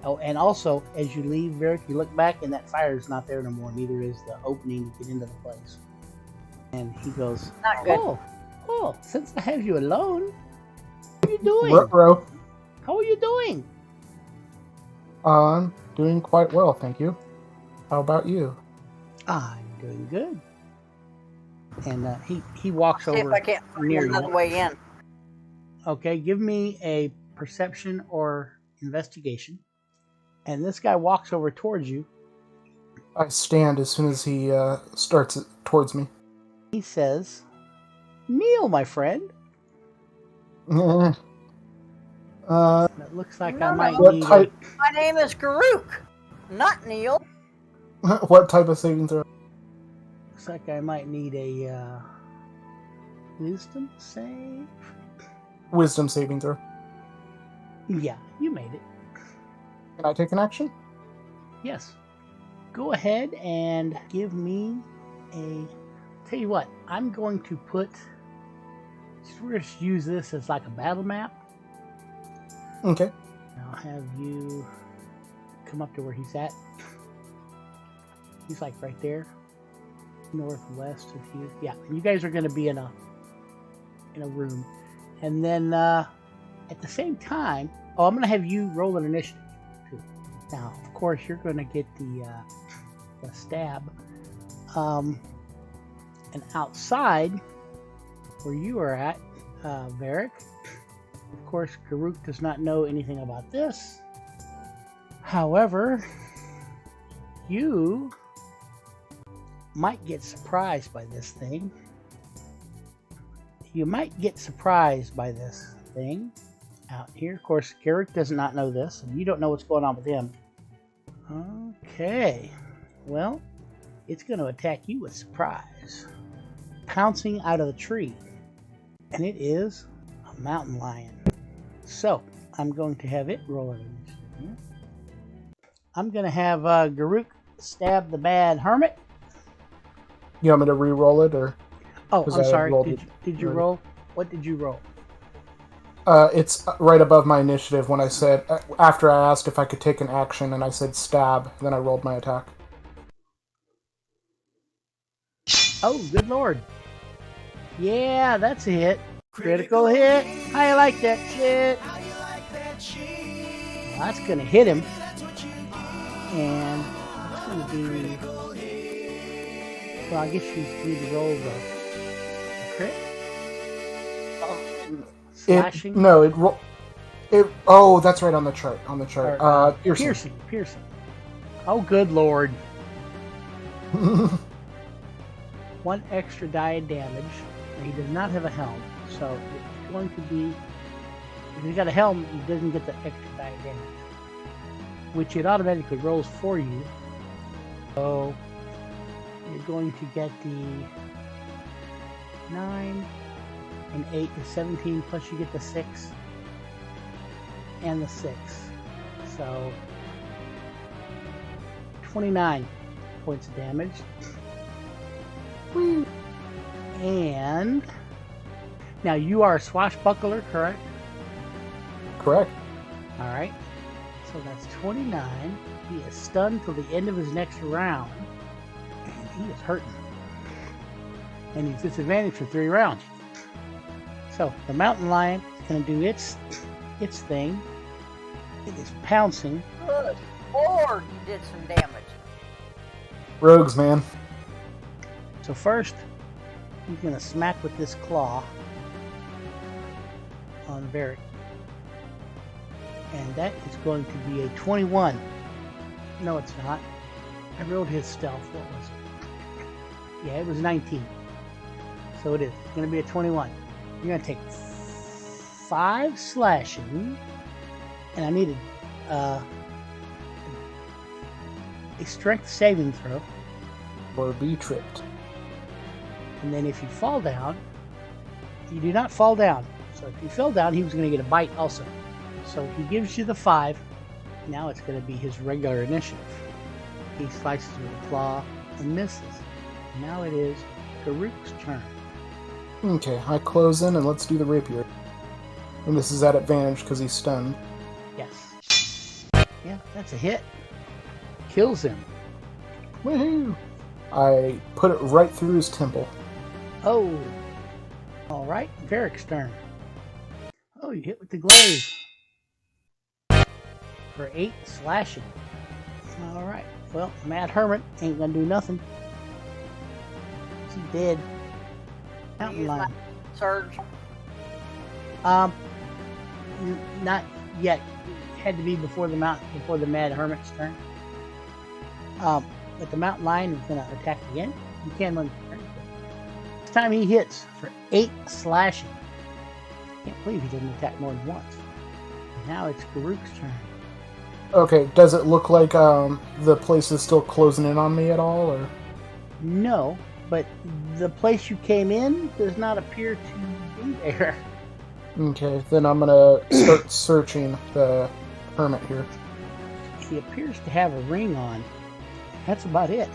Oh, and also, as you leave, Varric, you look back and that fire is not there no more. Neither is the opening to get into the place. And he goes, Not good. Oh, since I have you alone, how are you doing? Ruh-roh. How are you doing? I'm doing quite well, thank you. How about you? I'm doing good. And he walks See if over I can't find near another you. way in. Okay, give me a perception or investigation. And this guy walks over towards you. I stand as soon as he starts it towards me. He says, "Kneel, my friend." Eh. It looks like No, I might what need type? My name is Garuk, not Neil. What type of saving throw? looks like I might need a wisdom save. Wisdom saving throw. Yeah, you made it. Can I take an action? Yes. Go ahead and give me a... Tell you what, I'm going to put... We're going to use this as like a battle map. Okay. I'll have you come up to where he's at. He's like right there, northwest of you. Yeah, and you guys are going to be in a room. And then at the same time, I'm going to have you roll an initiative too. Now, of course, you're going to get the stab. And outside, where you are at, Varric, of course, Garuk does not know anything about this. However, you might get surprised by this thing. You might get surprised by this thing out here. Of course, Garrick does not know this, and you don't know what's going on with him. Okay. Well, it's going to attack you with surprise. Pouncing out of the tree. And it is a mountain lion. So, I'm going to have it roll an initiative. I'm going to have Garuk stab the bad hermit. You want me to re-roll it, or? Oh, 'Cause I'm I sorry. rolled Did you roll? What did you roll? It's right above my initiative when I said, after I asked if I could take an action, and I said stab, then I rolled my attack. Oh, good lord. Yeah, that's a hit. Critical hit. I like that shit. Well, that's going to hit him. And it's going to be... Well, I guess you need to roll the crit. Slashing. Oh, that's right on the chart. Or, Piercing. Piercing. Oh, good lord. 1 extra die of damage. He does not have a helm, so it's going to be... If he's got a helm, he doesn't get the extra die of damage, which it automatically rolls for you. So you're going to get the 9 and 8 is 17, plus you get the 6 and the 6. So 29 points of damage. Woo. And now you are a swashbuckler, correct? Correct. Alright. So that's 29. He is stunned till the end of his next round. And he is hurting. And he's disadvantaged for 3 rounds. So the mountain lion is going to do its thing. It is pouncing. Good lord, you did some damage. Rogues, man. So first, he's going to smack with this claw on Varric. And that is going to be a 21. No, it's not. I rolled his stealth. What was it? Yeah, it was 19. So it is. It's going to be a 21. You're going to take 5 slashing. And I needed a strength saving throw. Or be tripped. And then if you fall down, you do not fall down. So if you fell down, he was going to get a bite also. So he gives you the 5. Now it's going to be his regular initiative. He slices with a claw and misses. Now it is Karuk's turn. Okay, I close in and let's do the rapier. And this is at advantage because he's stunned. Yes. Yeah, that's a hit. Kills him. Woohoo! I put it right through his temple. Oh. Alright, Varric's turn. Oh, you hit with the glaive. For 8 slashing. Alright. Well, Mad Hermit ain't gonna do nothing. He's dead. Mountain Use my lion. surge. Not yet. It had to be before the Mad Hermit's turn. But the mountain lion is gonna attack again. You can run. This time he hits for 8 slashing. Can't believe he didn't attack more than once. Now it's Karuk's turn. Okay, does it look like the place is still closing in on me at all, or? No, but the place you came in does not appear to be there. Okay, then I'm gonna start searching the hermit here. He appears to have a ring on. That's about it.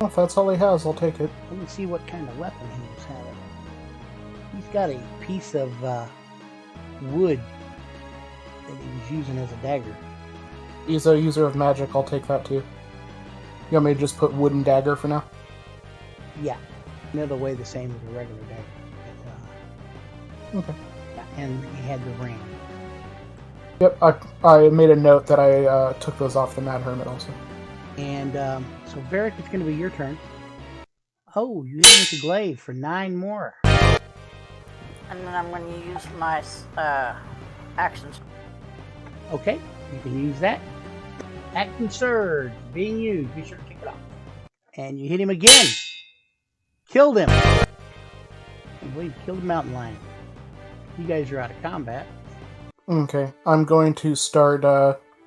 Well, if that's all he has, I'll take it. Let me see what kind of weapon he was having. He's got a piece of wood that he was using as a dagger. He's a user of magic, I'll take that too. You want me to just put wooden dagger for now? Yeah, it'll weigh the same as a regular dagger. But, Okay. yeah, and he had the ring. Yep, I made a note that I took those off the Mad Hermit also. And so Varric, it's going to be your turn. Oh, you hit him with the glaive for 9 more. And then I'm going to use my actions. Okay, you can use that. Action surge being used. Be sure to kick it off. And you hit him again. Killed him. I believe you killed the mountain lion. You guys are out of combat. Okay, I'm going to start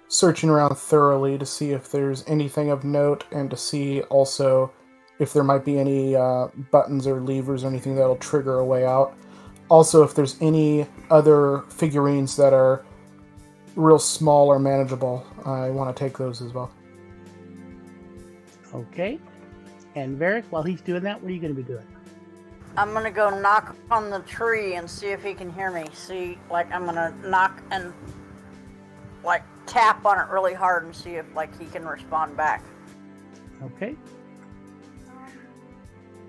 searching around thoroughly to see if there's anything of note and to see also if there might be any buttons or levers or anything that'll trigger a way out. Also, if there's any other figurines that are real small or manageable, I want to take those as well. Okay. And Varric, while he's doing that, what are you going to be doing? I'm going to go knock on the tree and see if he can hear me. See, like, I'm going to knock and, like, tap on it really hard and see if, like, he can respond back. Okay.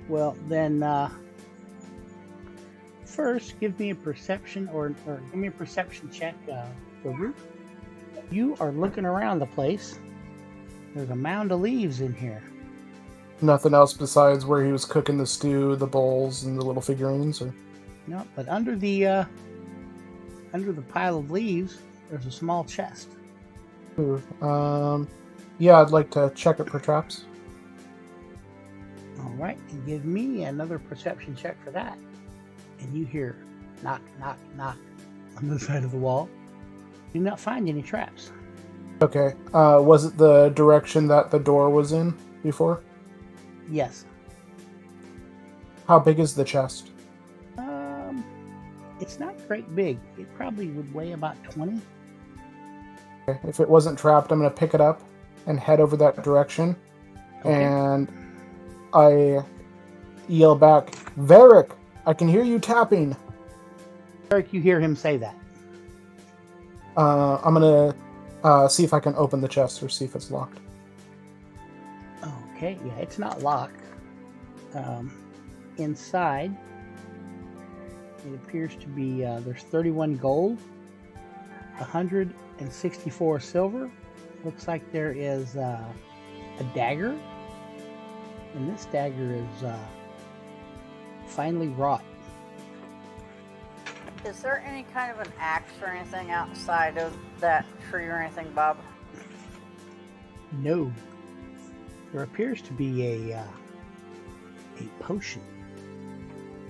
Well, then, first, give me a perception or give me a perception check for Root. You are looking around the place. There's a mound of leaves in here. Nothing else besides where he was cooking the stew, the bowls, and the little figurines? Or? No, but under the pile of leaves, there's a small chest. Ooh, yeah, I'd like to check it for traps. All right, and give me another perception check for that. And you hear knock, knock, knock on the side of the wall. Do not find any traps. Okay, was it the direction that the door was in before? Yes. How big is the chest? It's not great big. It probably would weigh about 20. Okay, if it wasn't trapped, I'm going to pick it up and head over that direction. Okay. And I yell back, Varric, I can hear you tapping. Eric, you hear him say that. I'm going to see if I can open the chest or see if it's locked. Okay, yeah, it's not locked. Inside, it appears to be, there's 31 gold, 164 silver. Looks like there is a dagger, And this dagger is finely wrought. Is there any kind of an axe or anything outside of that tree or anything, Bob? No. There appears to be a potion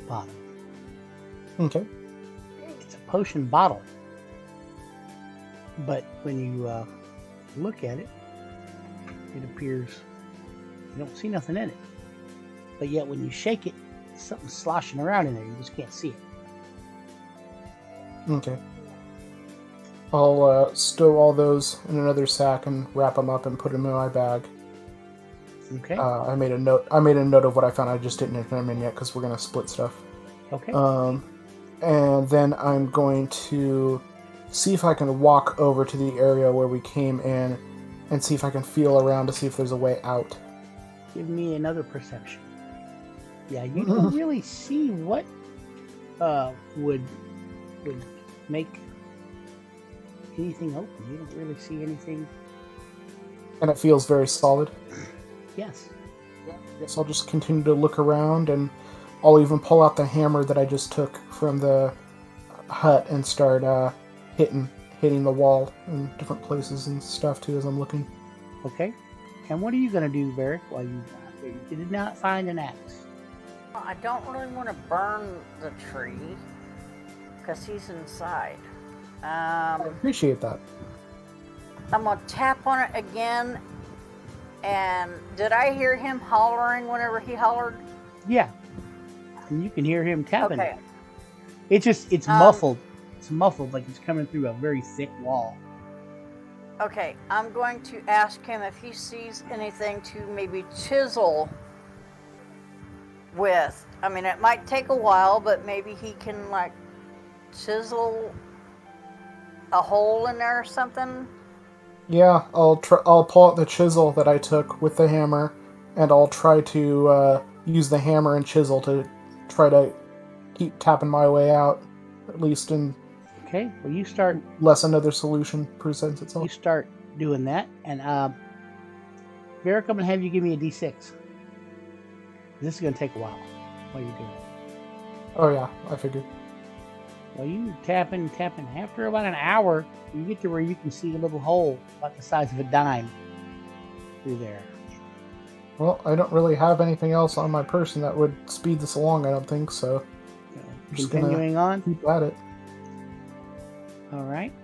bottle. Okay. It's a potion bottle. But when you look at it, it appears you don't see nothing in it. But yet when you shake it, something's sloshing around in there. You just can't see it. Okay. I'll stow all those in another sack and wrap them up and put them in my bag. Okay. I made a note of what I found. I just didn't enter them in yet because we're gonna split stuff. Okay. And then I'm going to see if I can walk over to the area where we came in and see if I can feel around to see if there's a way out. Give me another perception. Yeah, you don't really see what would make anything open. You don't really see anything. And it feels very solid. Yes. I guess I'll just continue to look around, and I'll even pull out the hammer that I just took from the hut and start hitting the wall in different places and stuff too as I'm looking. Okay. And what are you going to do, Varric, while you did not find an axe? I don't really want to burn the tree because he's inside. I appreciate that. I'm going to tap on it again. And did I hear him hollering whenever he hollered? Yeah. And you can hear him tapping. Okay. It's muffled. It's muffled like it's coming through a very thick wall. Okay, I'm going to ask him if he sees anything to maybe chisel with. I mean, it might take a while, but maybe he can, like, chisel a hole in there or something. Yeah, I'll pull out the chisel that I took with the hammer, and I'll try to use the hammer and chisel to try to keep tapping my way out, at least in. Okay, well you start. Unless another solution presents itself. You start doing that, and Varric, I'm gonna have you give me a D6. This is gonna take a while while you're doing it. Oh yeah, I figured. Well, you tapping. After about an hour, you get to where you can see a little hole about the size of a dime through there. Well, I don't really have anything else on my person that would speed this along, I don't think, so... Continuing on? Keep at it. Alright.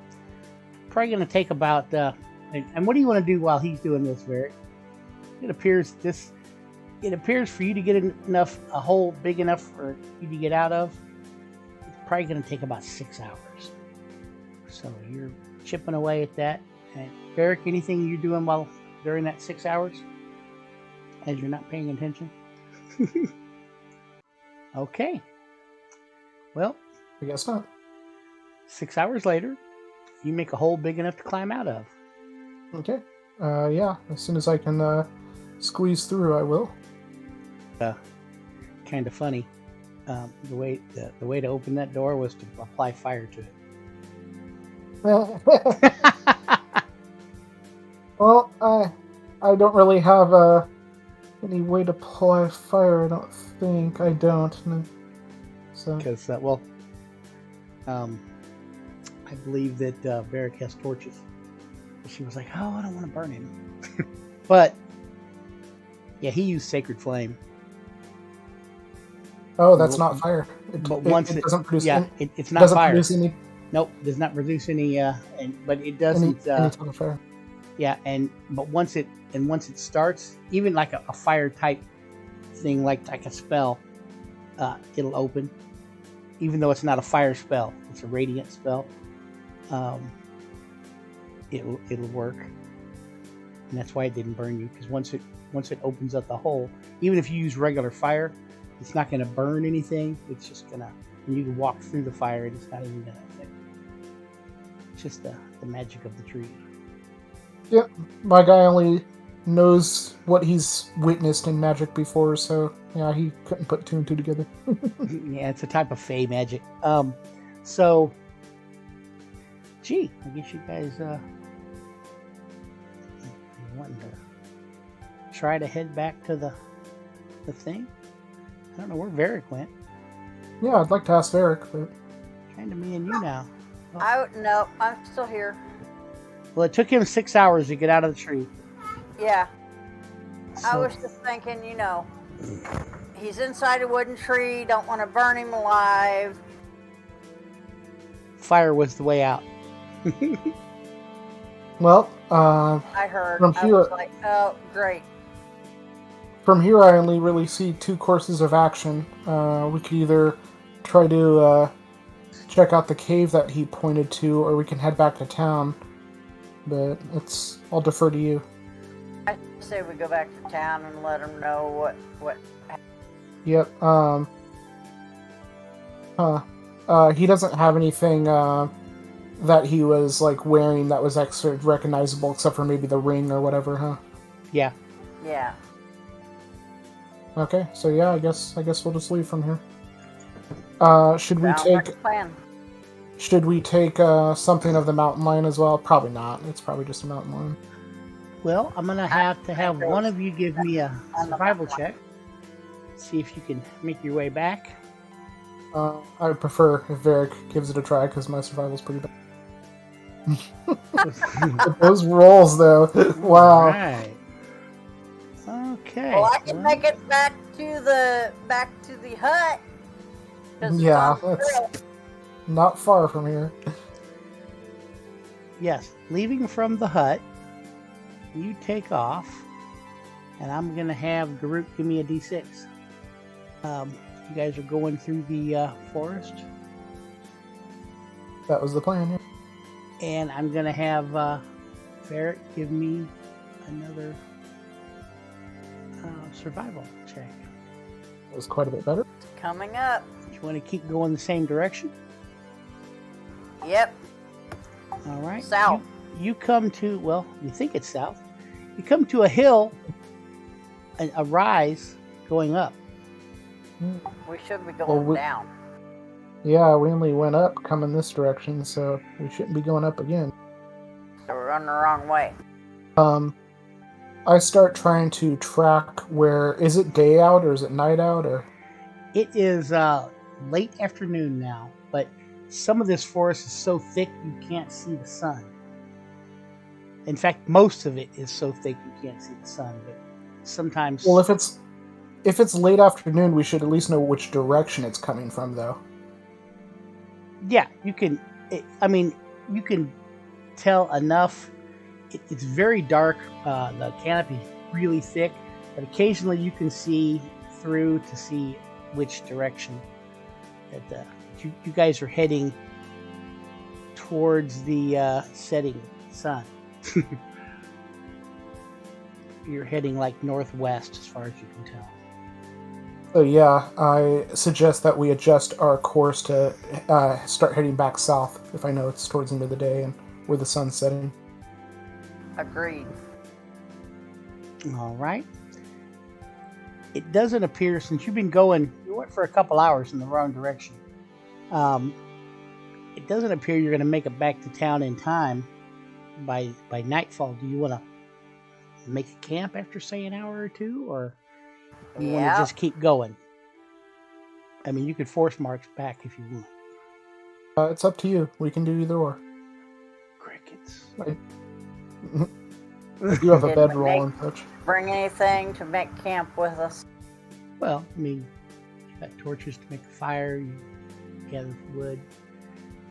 Probably going to take about... and what do you want to do while he's doing this, Varric? It appears for you to get a hole big enough for you to get out of. It's probably going to take about 6 hours. So you're chipping away at that. And Varric, anything you're doing during that 6 hours? As you're not paying attention? Okay. Well, I guess not. 6 hours later, you make a hole big enough to climb out of. Okay. Yeah, as soon as I can squeeze through, I will. Kind of funny. The way to open that door was to apply fire to it. Well, I don't really have any way to apply fire. I don't think. I don't. No. So. Because I believe that Varric has torches. She was like, "Oh, I don't want to burn him," but yeah, he used Sacred Flame. Oh, that's not fire. It doesn't produce. Yeah, it's not doesn't fire. Produce any, nope, does not produce any. But it doesn't. Any type of fire. Yeah, but once it starts, even like a fire type thing, like a spell, it'll open. Even though it's not a fire spell, it's a radiant spell. It'll work, and that's why it didn't burn you. Because once it opens up the hole, even if you use regular fire, it's not going to burn anything. It's just gonna, and you can walk through the fire, and it's not even going to affect you. It's just the magic of the tree. Yep, my guy only knows what he's witnessed in magic before, so yeah, he couldn't put two and two together. Yeah, it's a type of fey magic. So, gee, I guess you guys wanting to try to head back to the the thing. I don't know where Varric went. Yeah, I'd like to ask Varric, but Kind of me and you now. No, I'm still here. Well, it took him 6 hours to get out of the tree. Yeah, I So, was just thinking, he's inside a wooden tree. Don't want to burn him alive. fire was the way out. well, I heard. From I here- was like, oh, great. from here I only really see two courses of action. We could either try to check out the cave that he pointed to, or we can head back to town. But I'll defer to you. I say we go back to town and let him know what. Yep. He doesn't have anything that he was like wearing that was extra recognizable, except for maybe the ring or whatever, huh? Yeah. Yeah. Okay, so yeah, I guess we'll just leave from here. Should we Sounds like take a plan. something of the mountain lion as well? Probably not. It's probably just a mountain lion. Well, I'm gonna have to have one of you give me a survival check. See if you can make your way back. I would prefer if Varric gives it a try because my survival's pretty bad. Those rolls, though, wow. Right. Okay. Well, I can make it back to the hut. 'Cause it's Yeah, on the that's trail. not far from here. Yes, leaving from the hut, you take off, and I'm gonna have Garuk give me a D6. You guys are going through the forest, That was the plan. Yeah. and I'm gonna have Ferret give me another survival check. It was quite a bit better. Coming up. You want to keep going the same direction? Yep. All right. South. You come to, well, you think it's south. You come to a hill, a rise going up. We should be Well, going down. Yeah, we only went up coming this direction, so we shouldn't be going up again. So we're running the wrong way. I start trying to track where... Is it day out or is it night out? Or It is late afternoon now, but some of this forest is so thick you can't see the sun. In fact, most of it is so thick you can't see the sun, but sometimes... Well, if it's late afternoon, we should at least know which direction it's coming from, though. Yeah, you can... you can tell enough. It's very dark. The canopy is really thick, but occasionally you can see through to see which direction that you guys are heading towards the setting sun. You're heading like northwest as far as you can tell. So yeah, I suggest that we adjust our course to start heading back south if I know it's towards the end of the day and where the sun's setting. Agreed. All right. It doesn't appear, since you've been going, you went for a couple hours in the wrong direction. It doesn't appear you're going to make it back to town in time by nightfall. Do you want to make a camp after, say, an hour or two, or you want to just keep going? I mean, you could force march back if you want. It's up to you. We can do either or. Crickets. You have a Did we bedroll and such. Bring anything to make camp with us? Well, I mean, you got torches to make a fire. You gather wood.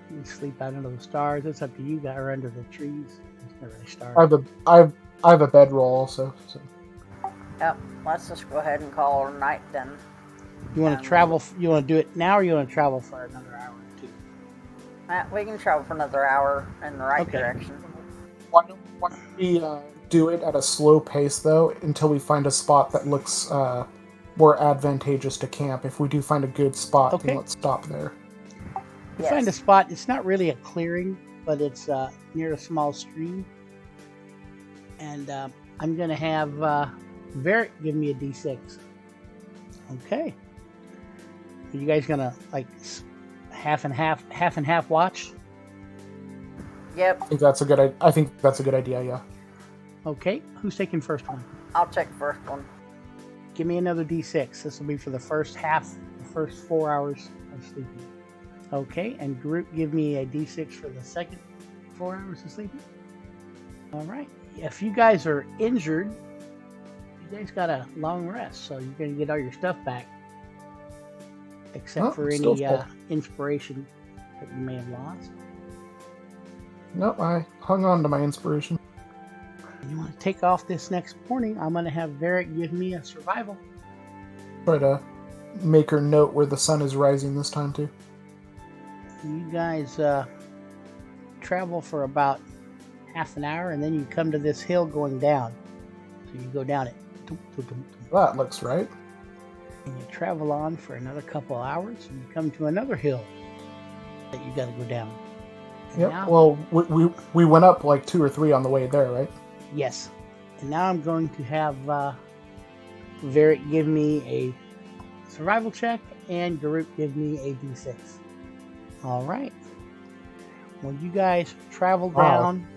You can sleep out under the stars. It's up to you, guys, or under the trees. It's not really stars. I have a bedroll also. So. Yep. Let's just go ahead and call it a night then. You want to travel? You want to do it now, or you want to travel for another hour or two? We can travel for another hour in the right Okay. direction. Why don't we do it at a slow pace, though, until we find a spot that looks more advantageous to camp? If we do find a good spot, Okay. then let's stop there. You find a spot. It's not really a clearing, but it's near a small stream. And I'm going to have Varric give me a D6. Okay. Are you guys going to, like, half and half watch? Yep. I think that's a good idea. Yeah. Okay. Who's taking first one? I'll check the first one. give me another D6. This will be for the first 4 hours of sleeping. Okay, and Groot, give me a D6 for the second 4 hours of sleeping. All right. If you guys are injured, you guys got a long rest, so you're going to get all your stuff back. Except for any inspiration that you may have lost. Nope, I hung on to my inspiration. You want to take off this next morning, I'm going to have Varric give me a survival. Try to make her note where the sun is rising this time, too. You guys travel for about half an hour, and then you come to this hill going down. So you go down it. That looks right. And you travel on for another couple hours, and you come to another hill that you got to go down. And yep. now, well, we went up like 2 or 3 on the way there, right? Yes. And now I'm going to have Varric give me a survival check, and Garuk give me a D6. All right. When you guys travel down,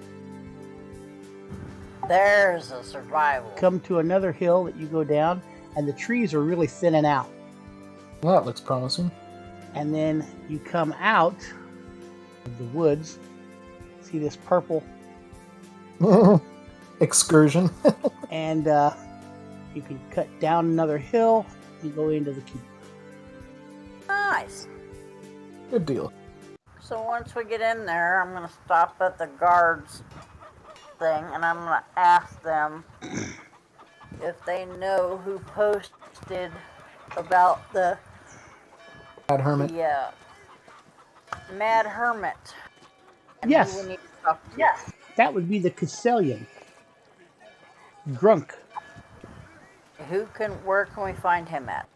there's a survival. Come to another hill that you go down, and the trees are really thinning out. Well, that looks promising. And then you come out of the woods. See this purple excursion. And you can cut down another hill and go into the keep. Nice. Good deal. So once we get in there, I'm going to stop at the guards thing, and I'm going to ask them if they know who posted about the Mad Hermit. The Mad Hermit. And yes. Who we need to talk to. Yes. That would be the Castellan. Grunk. Where can we find him at?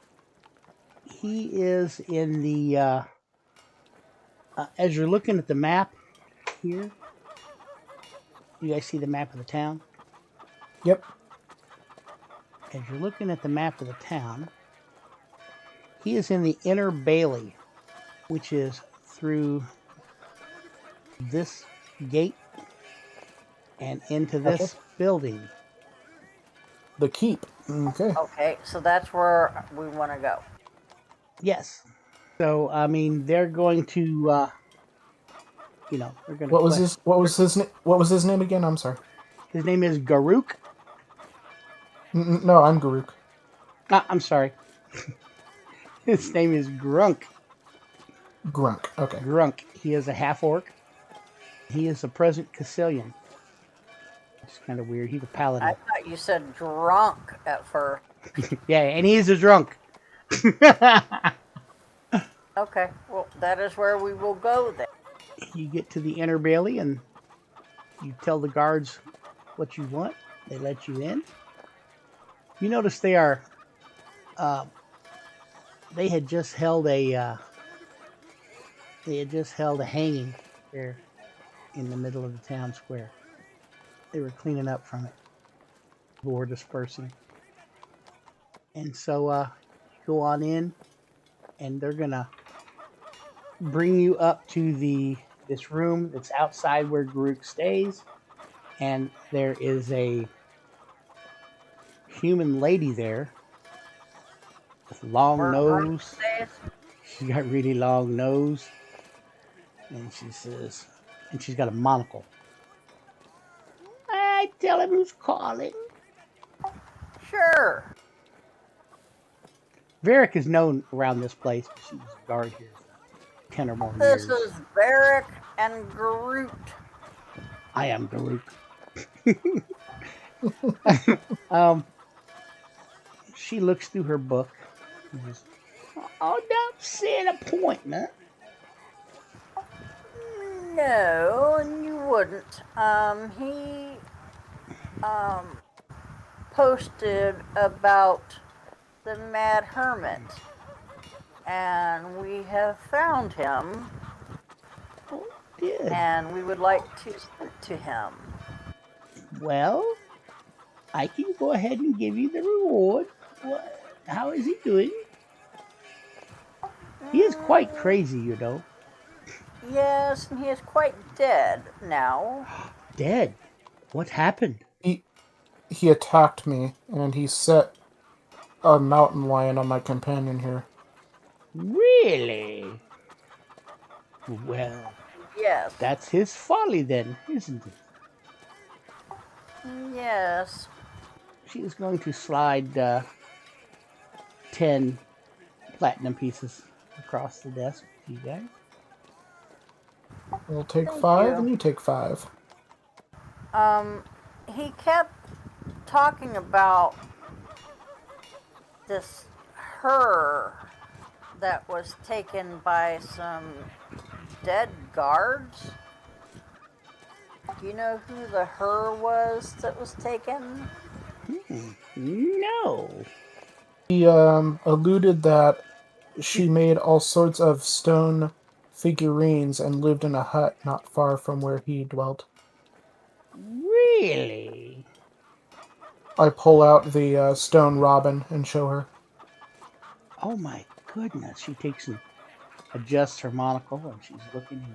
He is in the, as you're looking at the map here, you guys see the map of the town? Yep. As you're looking at the map of the town, he is in the inner bailey, which is through this gate and into this building. The keep. Okay. Okay, so that's where we want to go. Yes. So I mean, they're going to, they're going to. What was his name again? I'm sorry. His name is Garuk. No, I'm Garuk. I'm sorry. His name is Grunk. Grunk. Okay. Grunk. He is a half orc. He is the present Castellan. It's kind of weird. He's a paladin. I thought you said drunk at first. Yeah, and he's a drunk. Okay, well, that is where we will go then. You get to the inner bailey and you tell the guards what you want. They let you in. You notice they are, they had just held a hanging there in the middle of the town square. They were cleaning up from it. People were dispersing. And so you go on in, and they're gonna bring you up to this room that's outside where Garuk stays, and there is a human lady there with long nose. She got really long nose, and she says, and she's got a monocle. I tell him who's calling. Sure. Varric is known around this place. She's a guard here for 10 or more years. This is Varric and Groot. I am Garuk. She looks through her book. And goes, oh, don't set an appointment. No, you wouldn't. He posted about the Mad Hermit, and we have found him. Oh, good. And we would like to speak to him. Well, I can go ahead and give you the reward. How is he doing? He is quite crazy, you know. Yes, and he is quite dead now. Dead? What happened? He attacked me, and he set a mountain lion on my companion here. Really? Well, Yes. that's his folly then, isn't it? Yes. She is going to slide 10 platinum pieces across the desk to you guys. We'll take Thank 5, you. and you take 5. He kept talking about this her that was taken by some dead guards. Do you know who the her was that was taken? No. He alluded that she made all sorts of stone figurines and lived in a hut not far from where he dwelt. Really? I pull out the stone robin and show her. Oh my goodness. She takes and adjusts her monocle and she's looking and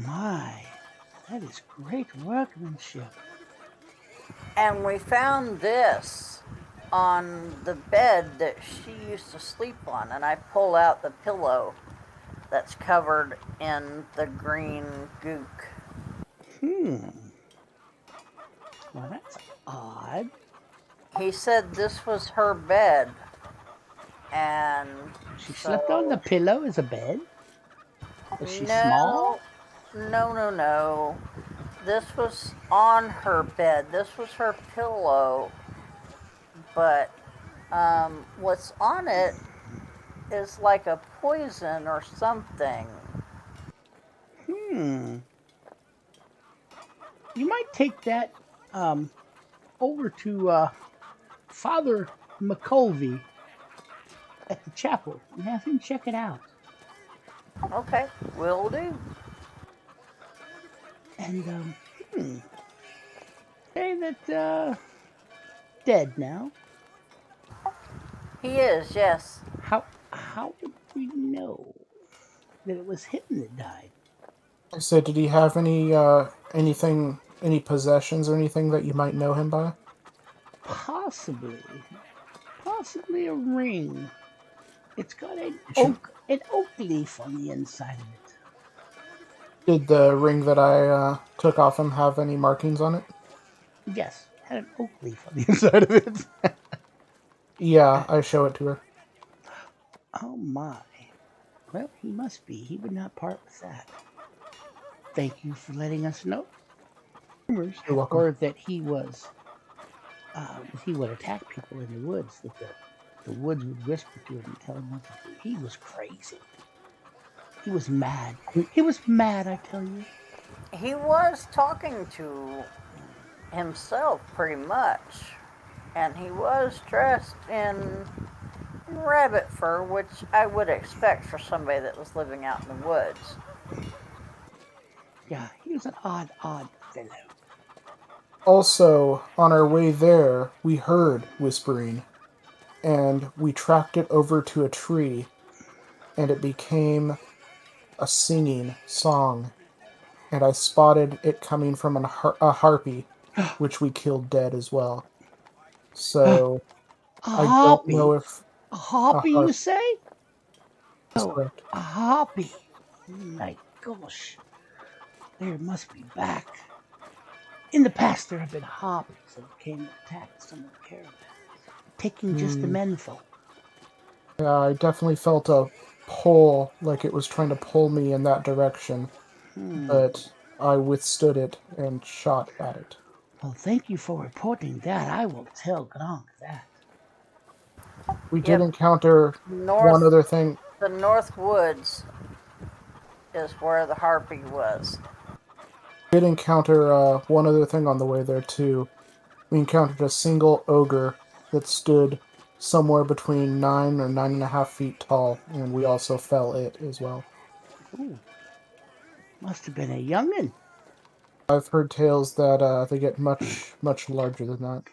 going, my, that is great workmanship. And we found this on the bed that she used to sleep on, and I pull out the pillow that's covered in the green gook. Well, that's odd. He said this was her bed, and She slept on the pillow as a bed? Was she small? No. This was on her bed. This was her pillow, but what's on it is like a poison or something. You might take that over to Father McCovey at the chapel and have him check it out. Okay, will do. And say that dead now. He is, yes. How would we know that it was him that died? I said, did he have anything, any possessions or anything that you might know him by? Possibly a ring. It's got an Sure. oak leaf on the inside of it. Did the ring that I took off him have any markings on it? Yes, had an oak leaf on the inside of it. Yeah, I show it to her. Oh my. Well, he must be. He would not part with that. Thank you for letting us know. Rumors You're welcome. were that he was, he would attack people in the woods. That the woods would whisper to him and tell him what to do. He was crazy. He was mad. He was mad, I tell you. He was talking to himself pretty much. And he was dressed in rabbit fur, which I would expect for somebody that was living out in the woods. Yeah, he was an odd fellow. Also, on our way there, we heard whispering, and we tracked it over to a tree, and it became a singing song, and I spotted it coming from a harpy, which we killed dead as well. So A I don't know harpy. if A a harpy, you harp say? is Oh, correct. a harpy. My gosh. There must be back. In the past, there have been harpies that came and attacked some of the caravans, taking just the menfolk. Yeah, I definitely felt a pull, like it was trying to pull me in that direction, but I withstood it and shot at it. Well, thank you for reporting that. I will tell Gronk that. We did Yep. encounter one North, other thing. the North Woods is where the harpy was. We did encounter one other thing on the way there too. We encountered a single ogre that stood somewhere between 9 or 9.5 feet tall, and we also fell it as well. Ooh, must have been a young'un. I've heard tales that they get much, much larger than that.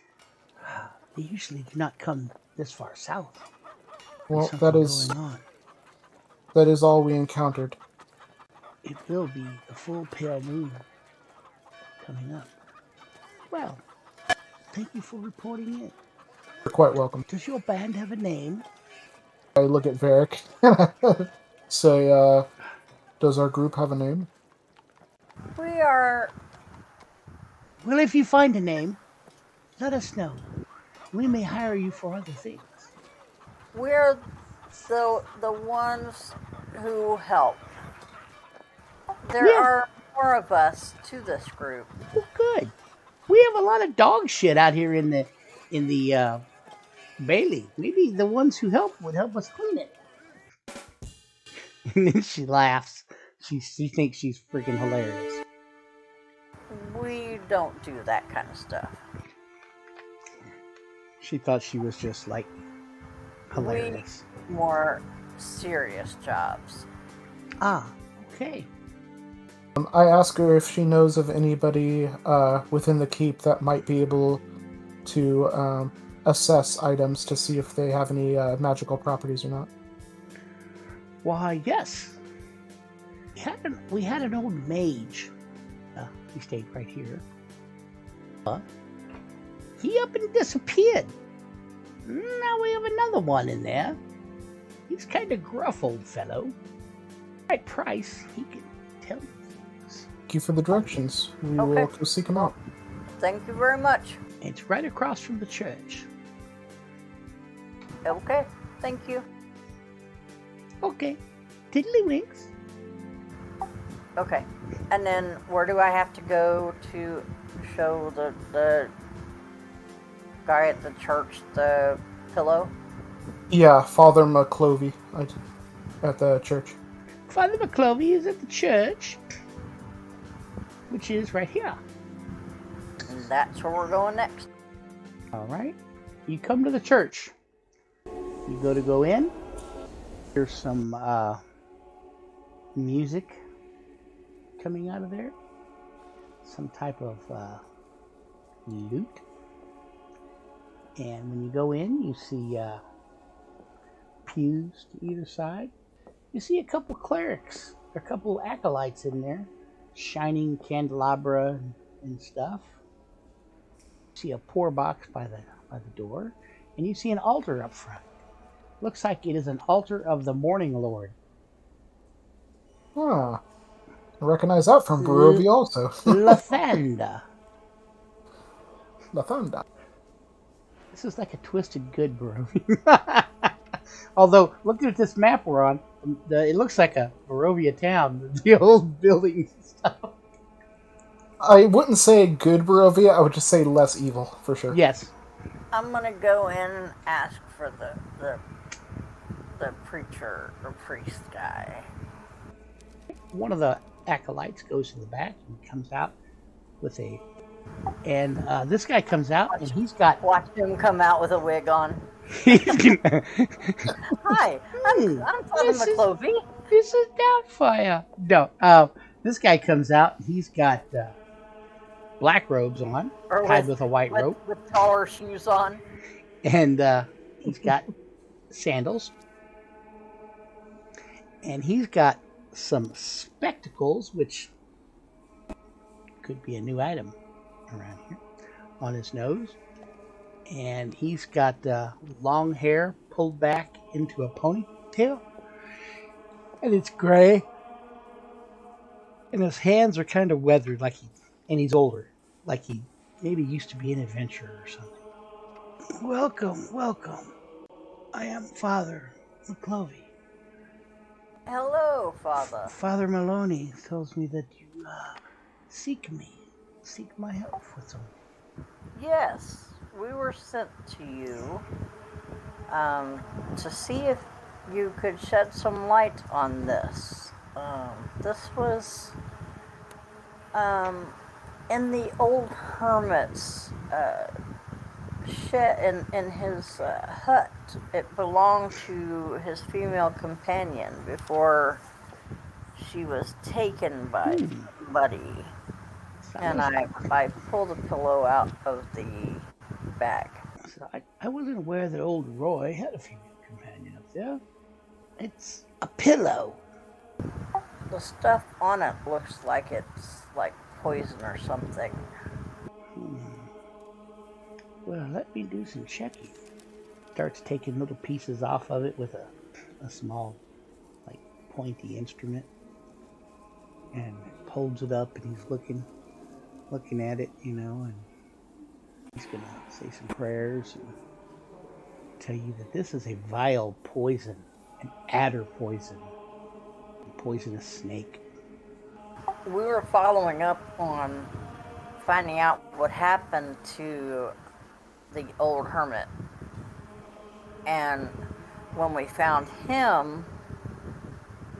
They usually do not come this far south. There's Well, that something is going on. that is all we encountered. It will be the full pale moon coming up. Well, thank you for reporting it. You're quite welcome. Does your band have a name? I look at Varric. Say, does our group have a name? We are. Well, if you find a name, let us know. We may hire you for other things. We're the ones who help. There Yeah. are more of us to this group. Well, good. We have a lot of dog shit out here in the Bailey. Maybe the ones who help would help us clean it. And then she laughs. She thinks she's freaking hilarious. We don't do that kind of stuff. She thought she was just like hilarious. We more serious jobs. Ah, okay. I ask her if she knows of anybody within the keep that might be able to assess items to see if they have any magical properties or not. Why, yes. We had an old mage. He stayed right here. He up and disappeared. Now we have another one in there. He's kind of gruff, old fellow. Right price, he can tell you things. Thank you for the directions. We will go seek him out. Thank you very much. It's right across from the church. Okay, thank you. Okay. Tiddlywinks. Okay, and then where do I have to go to show the guy at the church the pillow? Yeah, Father McClovey at the church. Father McClovey is at the church, which is right here. And that's where we're going next. All right. You come to the church. You go in. There's some music coming out of there. Some type of lute. And when you go in, you see pews to either side. You see a couple clerics, a couple acolytes in there, shining candelabra and stuff. You see a pour box by the door, and you see an altar up front. Looks like it is an altar of the Morning Lord. Ah, I recognize that from Barovia also. Lathanda. Lathanda. This is like a twisted good Barovia. Although, looking at this map we're on, it looks like a Barovia town. The old buildings and stuff. I wouldn't say good Barovia, I would just say less evil, for sure. Yes. I'm gonna go in and ask for the preacher or priest guy. One of the acolytes goes to the back and comes out with and this guy comes out and he's got... Watch him come out with a wig on. Hi, I'm Father McClovey. This is Doubtfire. No, this guy comes out and he's got black robes on, tied with a white rope. With taller shoes on. And he's got sandals. And he's got some spectacles, which could be a new item around here, on his nose. And he's got long hair pulled back into a ponytail. And it's gray. And his hands are kind of weathered, and he's older. Like he maybe used to be an adventurer or something. Welcome. I am Father McClovey. Hello, Father. Father Maloney tells me that you seek my help with something. Yes, we were sent to you to see if you could shed some light on this. This was in the old hermit's shed in his hut. It belonged to his female companion before she was taken by Buddy. And I pulled a pillow out of the bag. So I wasn't aware that old Roy had a female companion up there. It's a pillow. The stuff on it looks like it's like poison or something. Well, let me do some checking. starts taking little pieces off of it with a small, like, pointy instrument, and holds it up, and he's looking at it, and he's gonna say some prayers and tell you that this is a vile poison, an adder poison, a poisonous snake. We were following up on finding out what happened to the old hermit. And when we found him,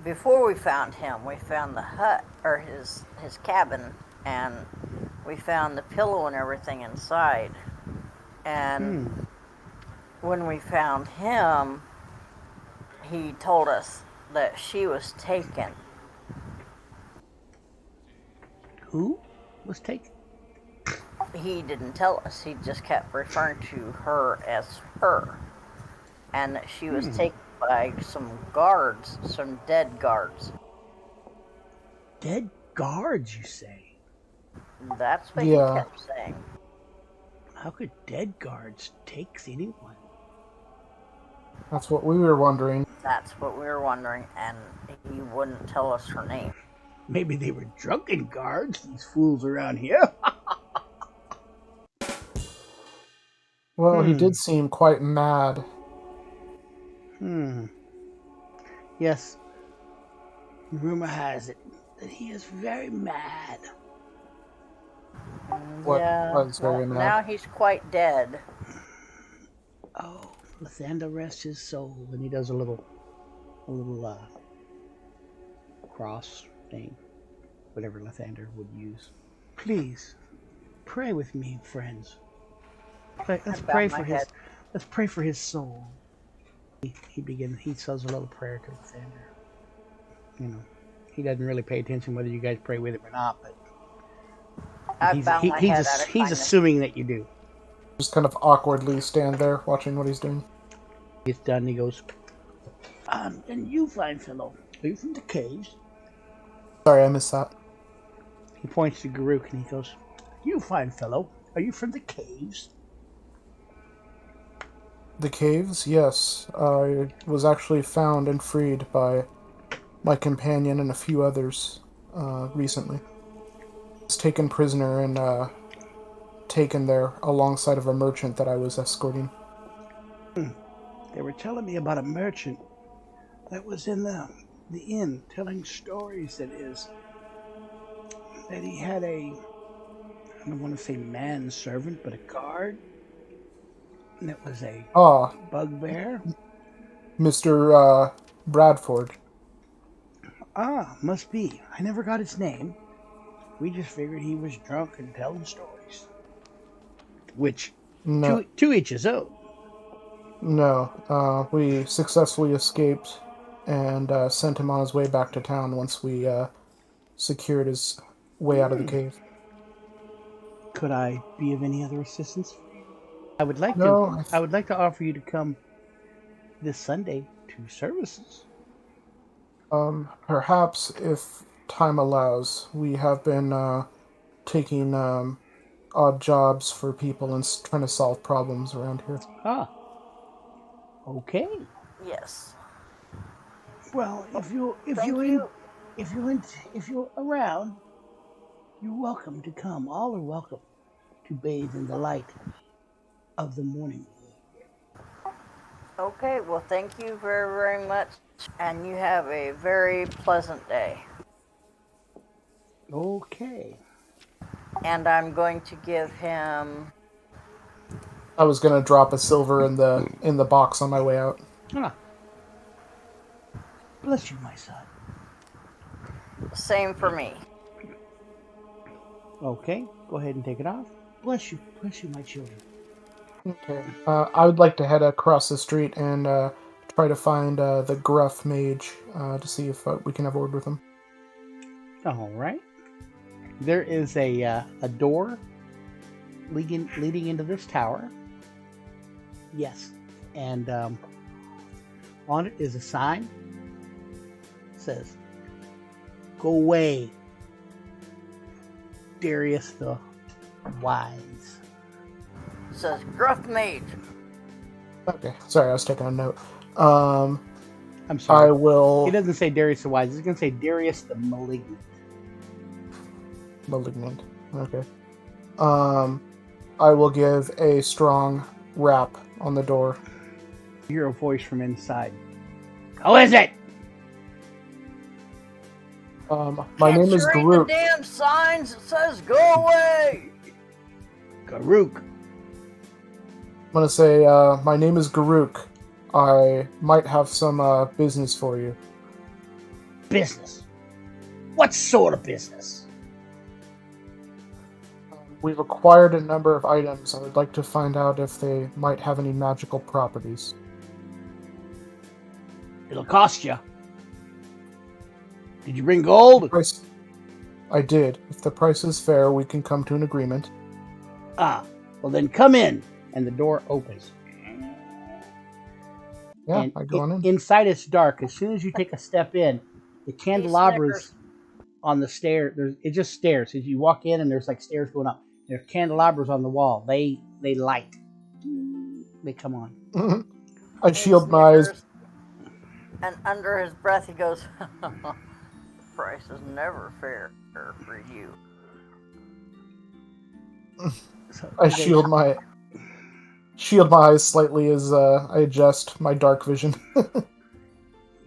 before we found him, we found the hut, or his cabin, and we found the pillow and everything inside. And when we found him, he told us that she was taken. Who was taken? He didn't tell us. He just kept referring to her as her. And that she was taken by some guards, some dead guards. Dead guards, you say? That's what Yeah. he kept saying. How could dead guards take anyone? That's what we were wondering. That's what we were wondering, and he wouldn't tell us her name. Maybe they were drunken guards, these fools around here. Well, he did seem quite mad. Yes. Rumor has it that he is very mad. What Yeah, was very mad? now he's quite dead. Oh, Lathander rest his soul. And he does a little cross thing, whatever Lathander would use. Please, pray with me, friends. Let's pray for his soul. He says a little prayer to Lathander. He doesn't really pay attention whether you guys pray with him or not, but he's assuming that you do. Just kind of awkwardly stand there watching what he's doing. He gets done, he goes, and you, fine fellow, are you from the caves? Sorry, I missed that. He points to Garuk and he goes, you, fine fellow, are you from the caves? The caves? Yes. I was actually found and freed by my companion and a few others recently. I was taken prisoner and taken there alongside of a merchant that I was escorting. They were telling me about a merchant that was in the inn telling stories, that he had I don't want to say manservant, but a guard. And it was a bugbear. Mr. Bradford. Must be. I never got his name. We just figured he was drunk and telling stories. Which, No. to each his own. No. We successfully escaped and sent him on his way back to town once we secured his way out of the cave. Could I be of any other assistance? I would like to offer you to come this Sunday to services. Perhaps if time allows. We have been taking odd jobs for people and trying to solve problems around here. Okay. Yes. Well, if you're around, you're welcome to come. All are welcome to bathe in the light of the morning. Okay, well, thank you very, very much, and you have a very pleasant day. Okay. And I'm going to give him... I was gonna drop a silver in the box on my way out. Bless you, my son. Same for me. Okay, go ahead and take it off. Bless you, my children. Okay. I would like to head across the street and try to find the gruff mage to see if we can have a word with him. All right. There is a door leading into this tower. Yes, and on it is a sign. It says, "Go away, Darius the Wise." It says, Gruff Mage. Okay, sorry, I was taking a note. Um, I'm sorry. I will. It doesn't say Darius the Wise. It's going to say Darius the Malignant. Malignant. Okay. I will give a strong rap on the door. You hear a voice from inside. Who is it? My name Can't is you read Groot. the damn signs? It says go away. Karuk. I'm gonna say, my name is Garuk. I might have some business for you. Business. What sort of business? We've acquired a number of items. I would like to find out if they might have any magical properties. It'll cost you. Did you bring gold? Price. I did. If the price is fair, we can come to an agreement. Ah, well then come in. And the door opens. Yeah, And I go on in. inside it's dark. As soon as you take a step in, the candelabras on the stair. It's just stairs. As you walk in, and there's like stairs going up. There's candelabras on the wall. They light. They come on. I shield my eyes. And under his breath, he goes, "The price is never fair for you." So, I shield my eyes slightly as I adjust my dark vision. You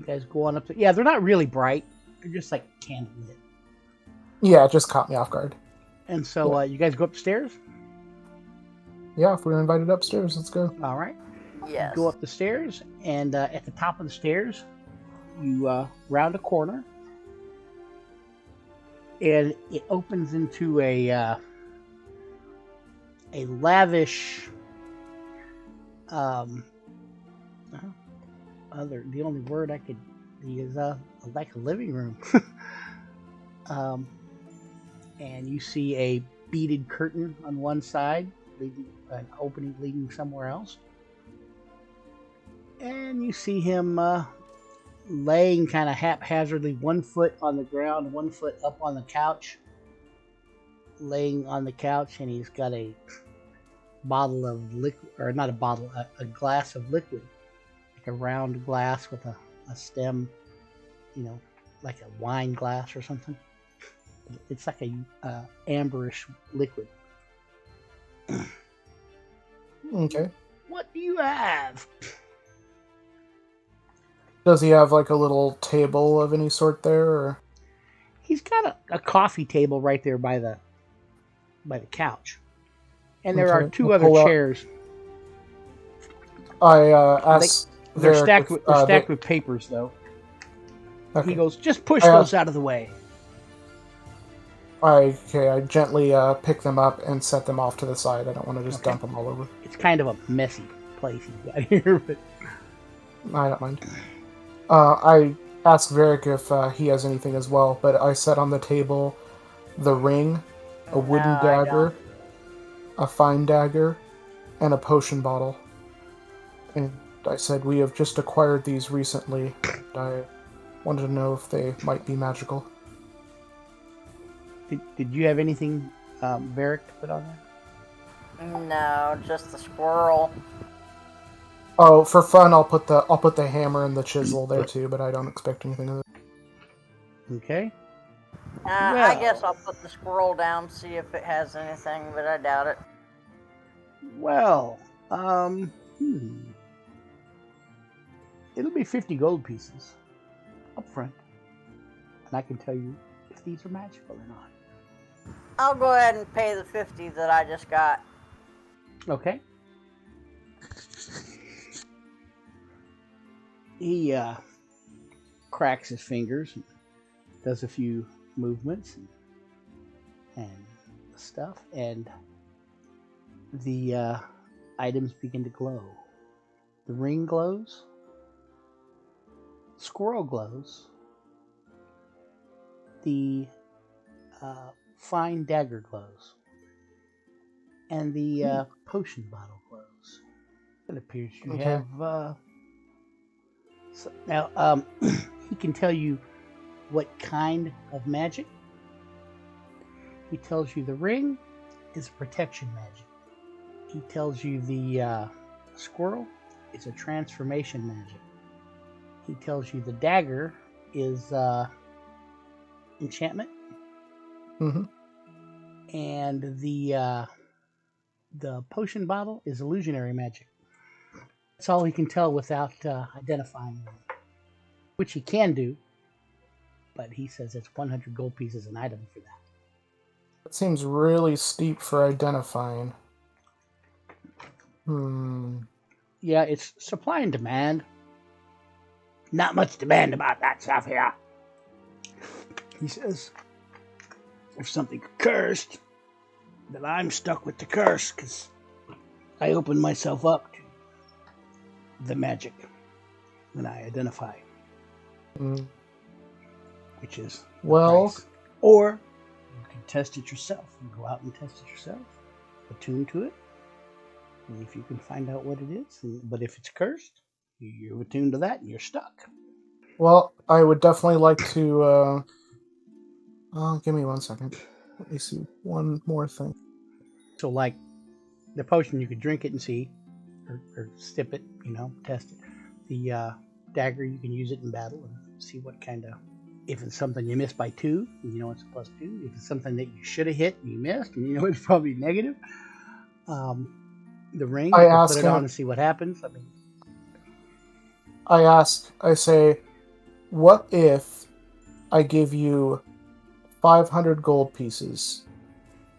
guys go on up to. Yeah, they're not really bright. They're just like candlelit. Yeah, it just caught me off guard. And so you guys go upstairs? Yeah, if we were invited upstairs, let's go. All right. Yes. You go up the stairs, and at the top of the stairs, you round a corner, and it opens into a lavish. The only word I could use like a living room. And you see a beaded curtain on one side, leading an opening leading somewhere else. And you see him laying kind of haphazardly, 1 foot on the ground, 1 foot up on the couch, laying on the couch, and he's got a bottle of liquid, or not a bottle, a glass of liquid, like a round glass with a stem, like a wine glass or something. It's like a amberish liquid. Okay. What do you have? Does he have like a little table of any sort there? Or? He's got a coffee table right there by the couch, and there are two other chairs. I ask. They're stacked with papers, though. Okay. He goes, "Just push those out of the way." I gently pick them up and set them off to the side. I don't want to just dump them all over. It's kind of a messy place he's got here, but I don't mind. I ask Varric if he has anything as well, but I set on the table the ring, a wooden dagger, a fine dagger, and a potion bottle. And I said, we have just acquired these recently. I wanted to know if they might be magical. Did you have anything, Varric, to put on there? No, just the squirrel. Oh, for fun, I'll put the hammer and the chisel there too, but I don't expect anything of it. Okay. I guess I'll put the squirrel down, see if it has anything, but I doubt it. Well, it'll be 50 gold pieces up front, and I can tell you if these are magical or not. I'll go ahead and pay the 50 that I just got. Okay. He cracks his fingers and does a few movements and stuff, and the items begin to glow. The ring glows. Squirrel glows. The fine dagger glows. And the potion bottle glows. It appears you have... Now, he can tell you what kind of magic. He tells you the ring is protection magic. He tells you the squirrel is a transformation magic. He tells you the dagger is enchantment, Mm-hmm. and the potion bottle is illusionary magic. That's all he can tell without identifying them, which he can do, but he says it's 100 gold pieces an item for that. That seems really steep for identifying. Yeah, it's supply and demand. Not much demand about that stuff here. He says, if something cursed, then I'm stuck with the curse because I open myself up to the magic when I identify, which is the price. Or you can test it yourself. You go out and test it yourself, attune to it, and if you can find out what it is. But if it's cursed, you're attuned to that and you're stuck. Well, I would definitely like to... give me 1 second. Let me see one more thing. So, like the potion, you could drink it and see, or sip it, test it. The dagger, you can use it in battle and see what kind of. If it's something you missed by 2, it's a +2. If it's something that you should have hit and you missed, and it's probably negative. The ring, I put it on and see what happens. I say, what if I give you 500 gold pieces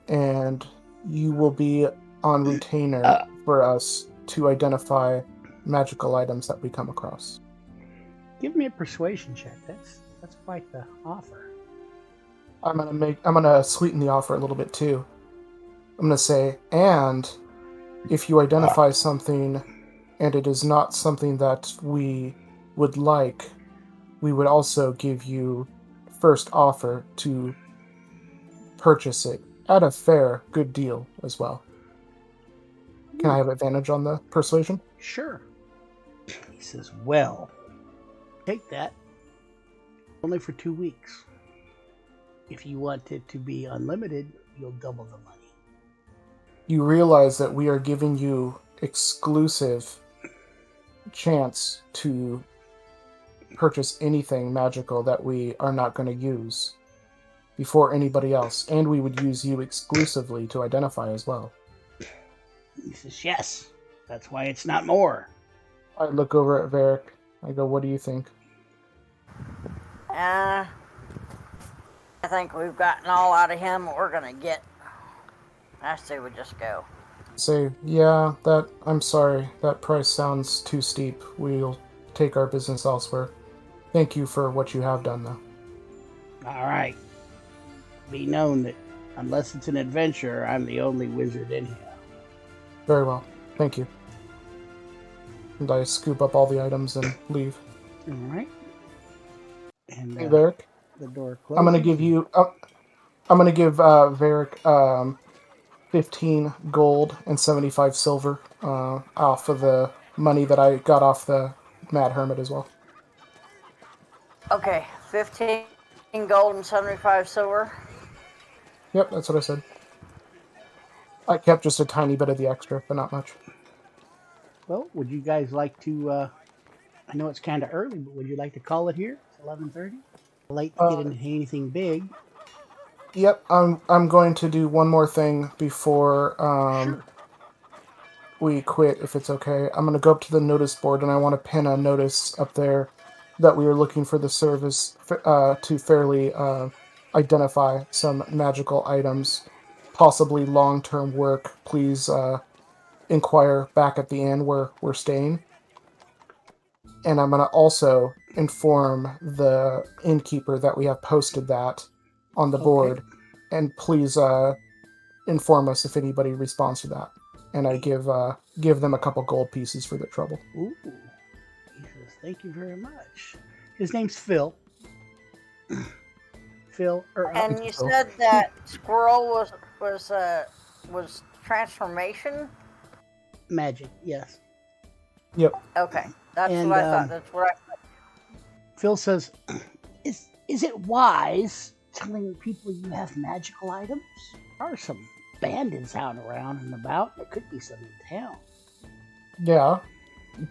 and you will be on retainer for us to identify magical items that we come across? Give me a persuasion check. That's quite the offer. I'm gonna sweeten the offer a little bit too. I'm gonna say, and if you identify something and it is not something that we would like, we would also give you first offer to purchase it at a fair, good deal as well. Can I have advantage on the persuasion? Sure. He says, well, take that. Only for 2 weeks. If you want it to be unlimited, you'll double the money. You realize that we are giving you exclusive chance to purchase anything magical that we are not going to use before anybody else, and we would use you exclusively to identify as well. He says, yes, that's why it's not more. I look over at Varric. I go, what do you think? I think we've gotten all out of him we're gonna get. I say we just go. Say, I'm sorry, that price sounds too steep. We'll take our business elsewhere. Thank you for what you have done, though. All right. Be known that unless it's an adventure, I'm the only wizard in here. Very well. Thank you. And I scoop up all the items and leave. All right. And hey, Varric. The door closes. I'm gonna give Varric 15 gold and 75 silver off of the money that I got off the Mad Hermit as well. Okay, 15 gold and 75 silver. Yep, that's what I said. I kept just a tiny bit of the extra, but not much. Well, would you guys like to, I know it's kind of early, but would you like to call it here? It's 11:30. Late to get into anything big. Yep, I'm going to do one more thing before Sure. we quit, if it's okay. I'm going to go up to the notice board, and I want to pin a notice up there that we are looking for the service to fairly identify some magical items, possibly long-term work. Please inquire back at the inn where we're staying. And I'm going to also inform the innkeeper that we have posted that on the board, and please inform us if anybody responds to that. And I give them a couple gold pieces for their trouble. Ooh. He says, thank you very much. His name's Phil. Phil. And you said that squirrel was transformation? Magic, yes. Yep. Okay, that's what I thought. That's what I thought. Phil says, is it wise telling people you have magical items? There are some bandits out around and about. There could be some in town. Yeah.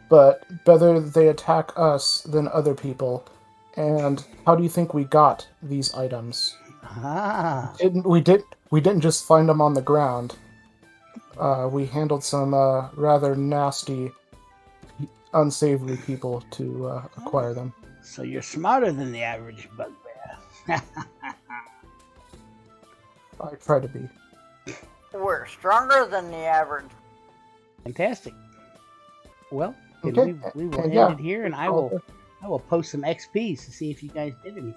but better they attack us than other people. And how do you think we got these items? Ah. We didn't just find them on the ground. We handled some rather nasty, unsavory people to acquire them. So you're smarter than the average bugbear. I try to be. We're stronger than the average. Fantastic. Well, Okay. we will And end it here, and I will post some XPs to see if you guys did anything.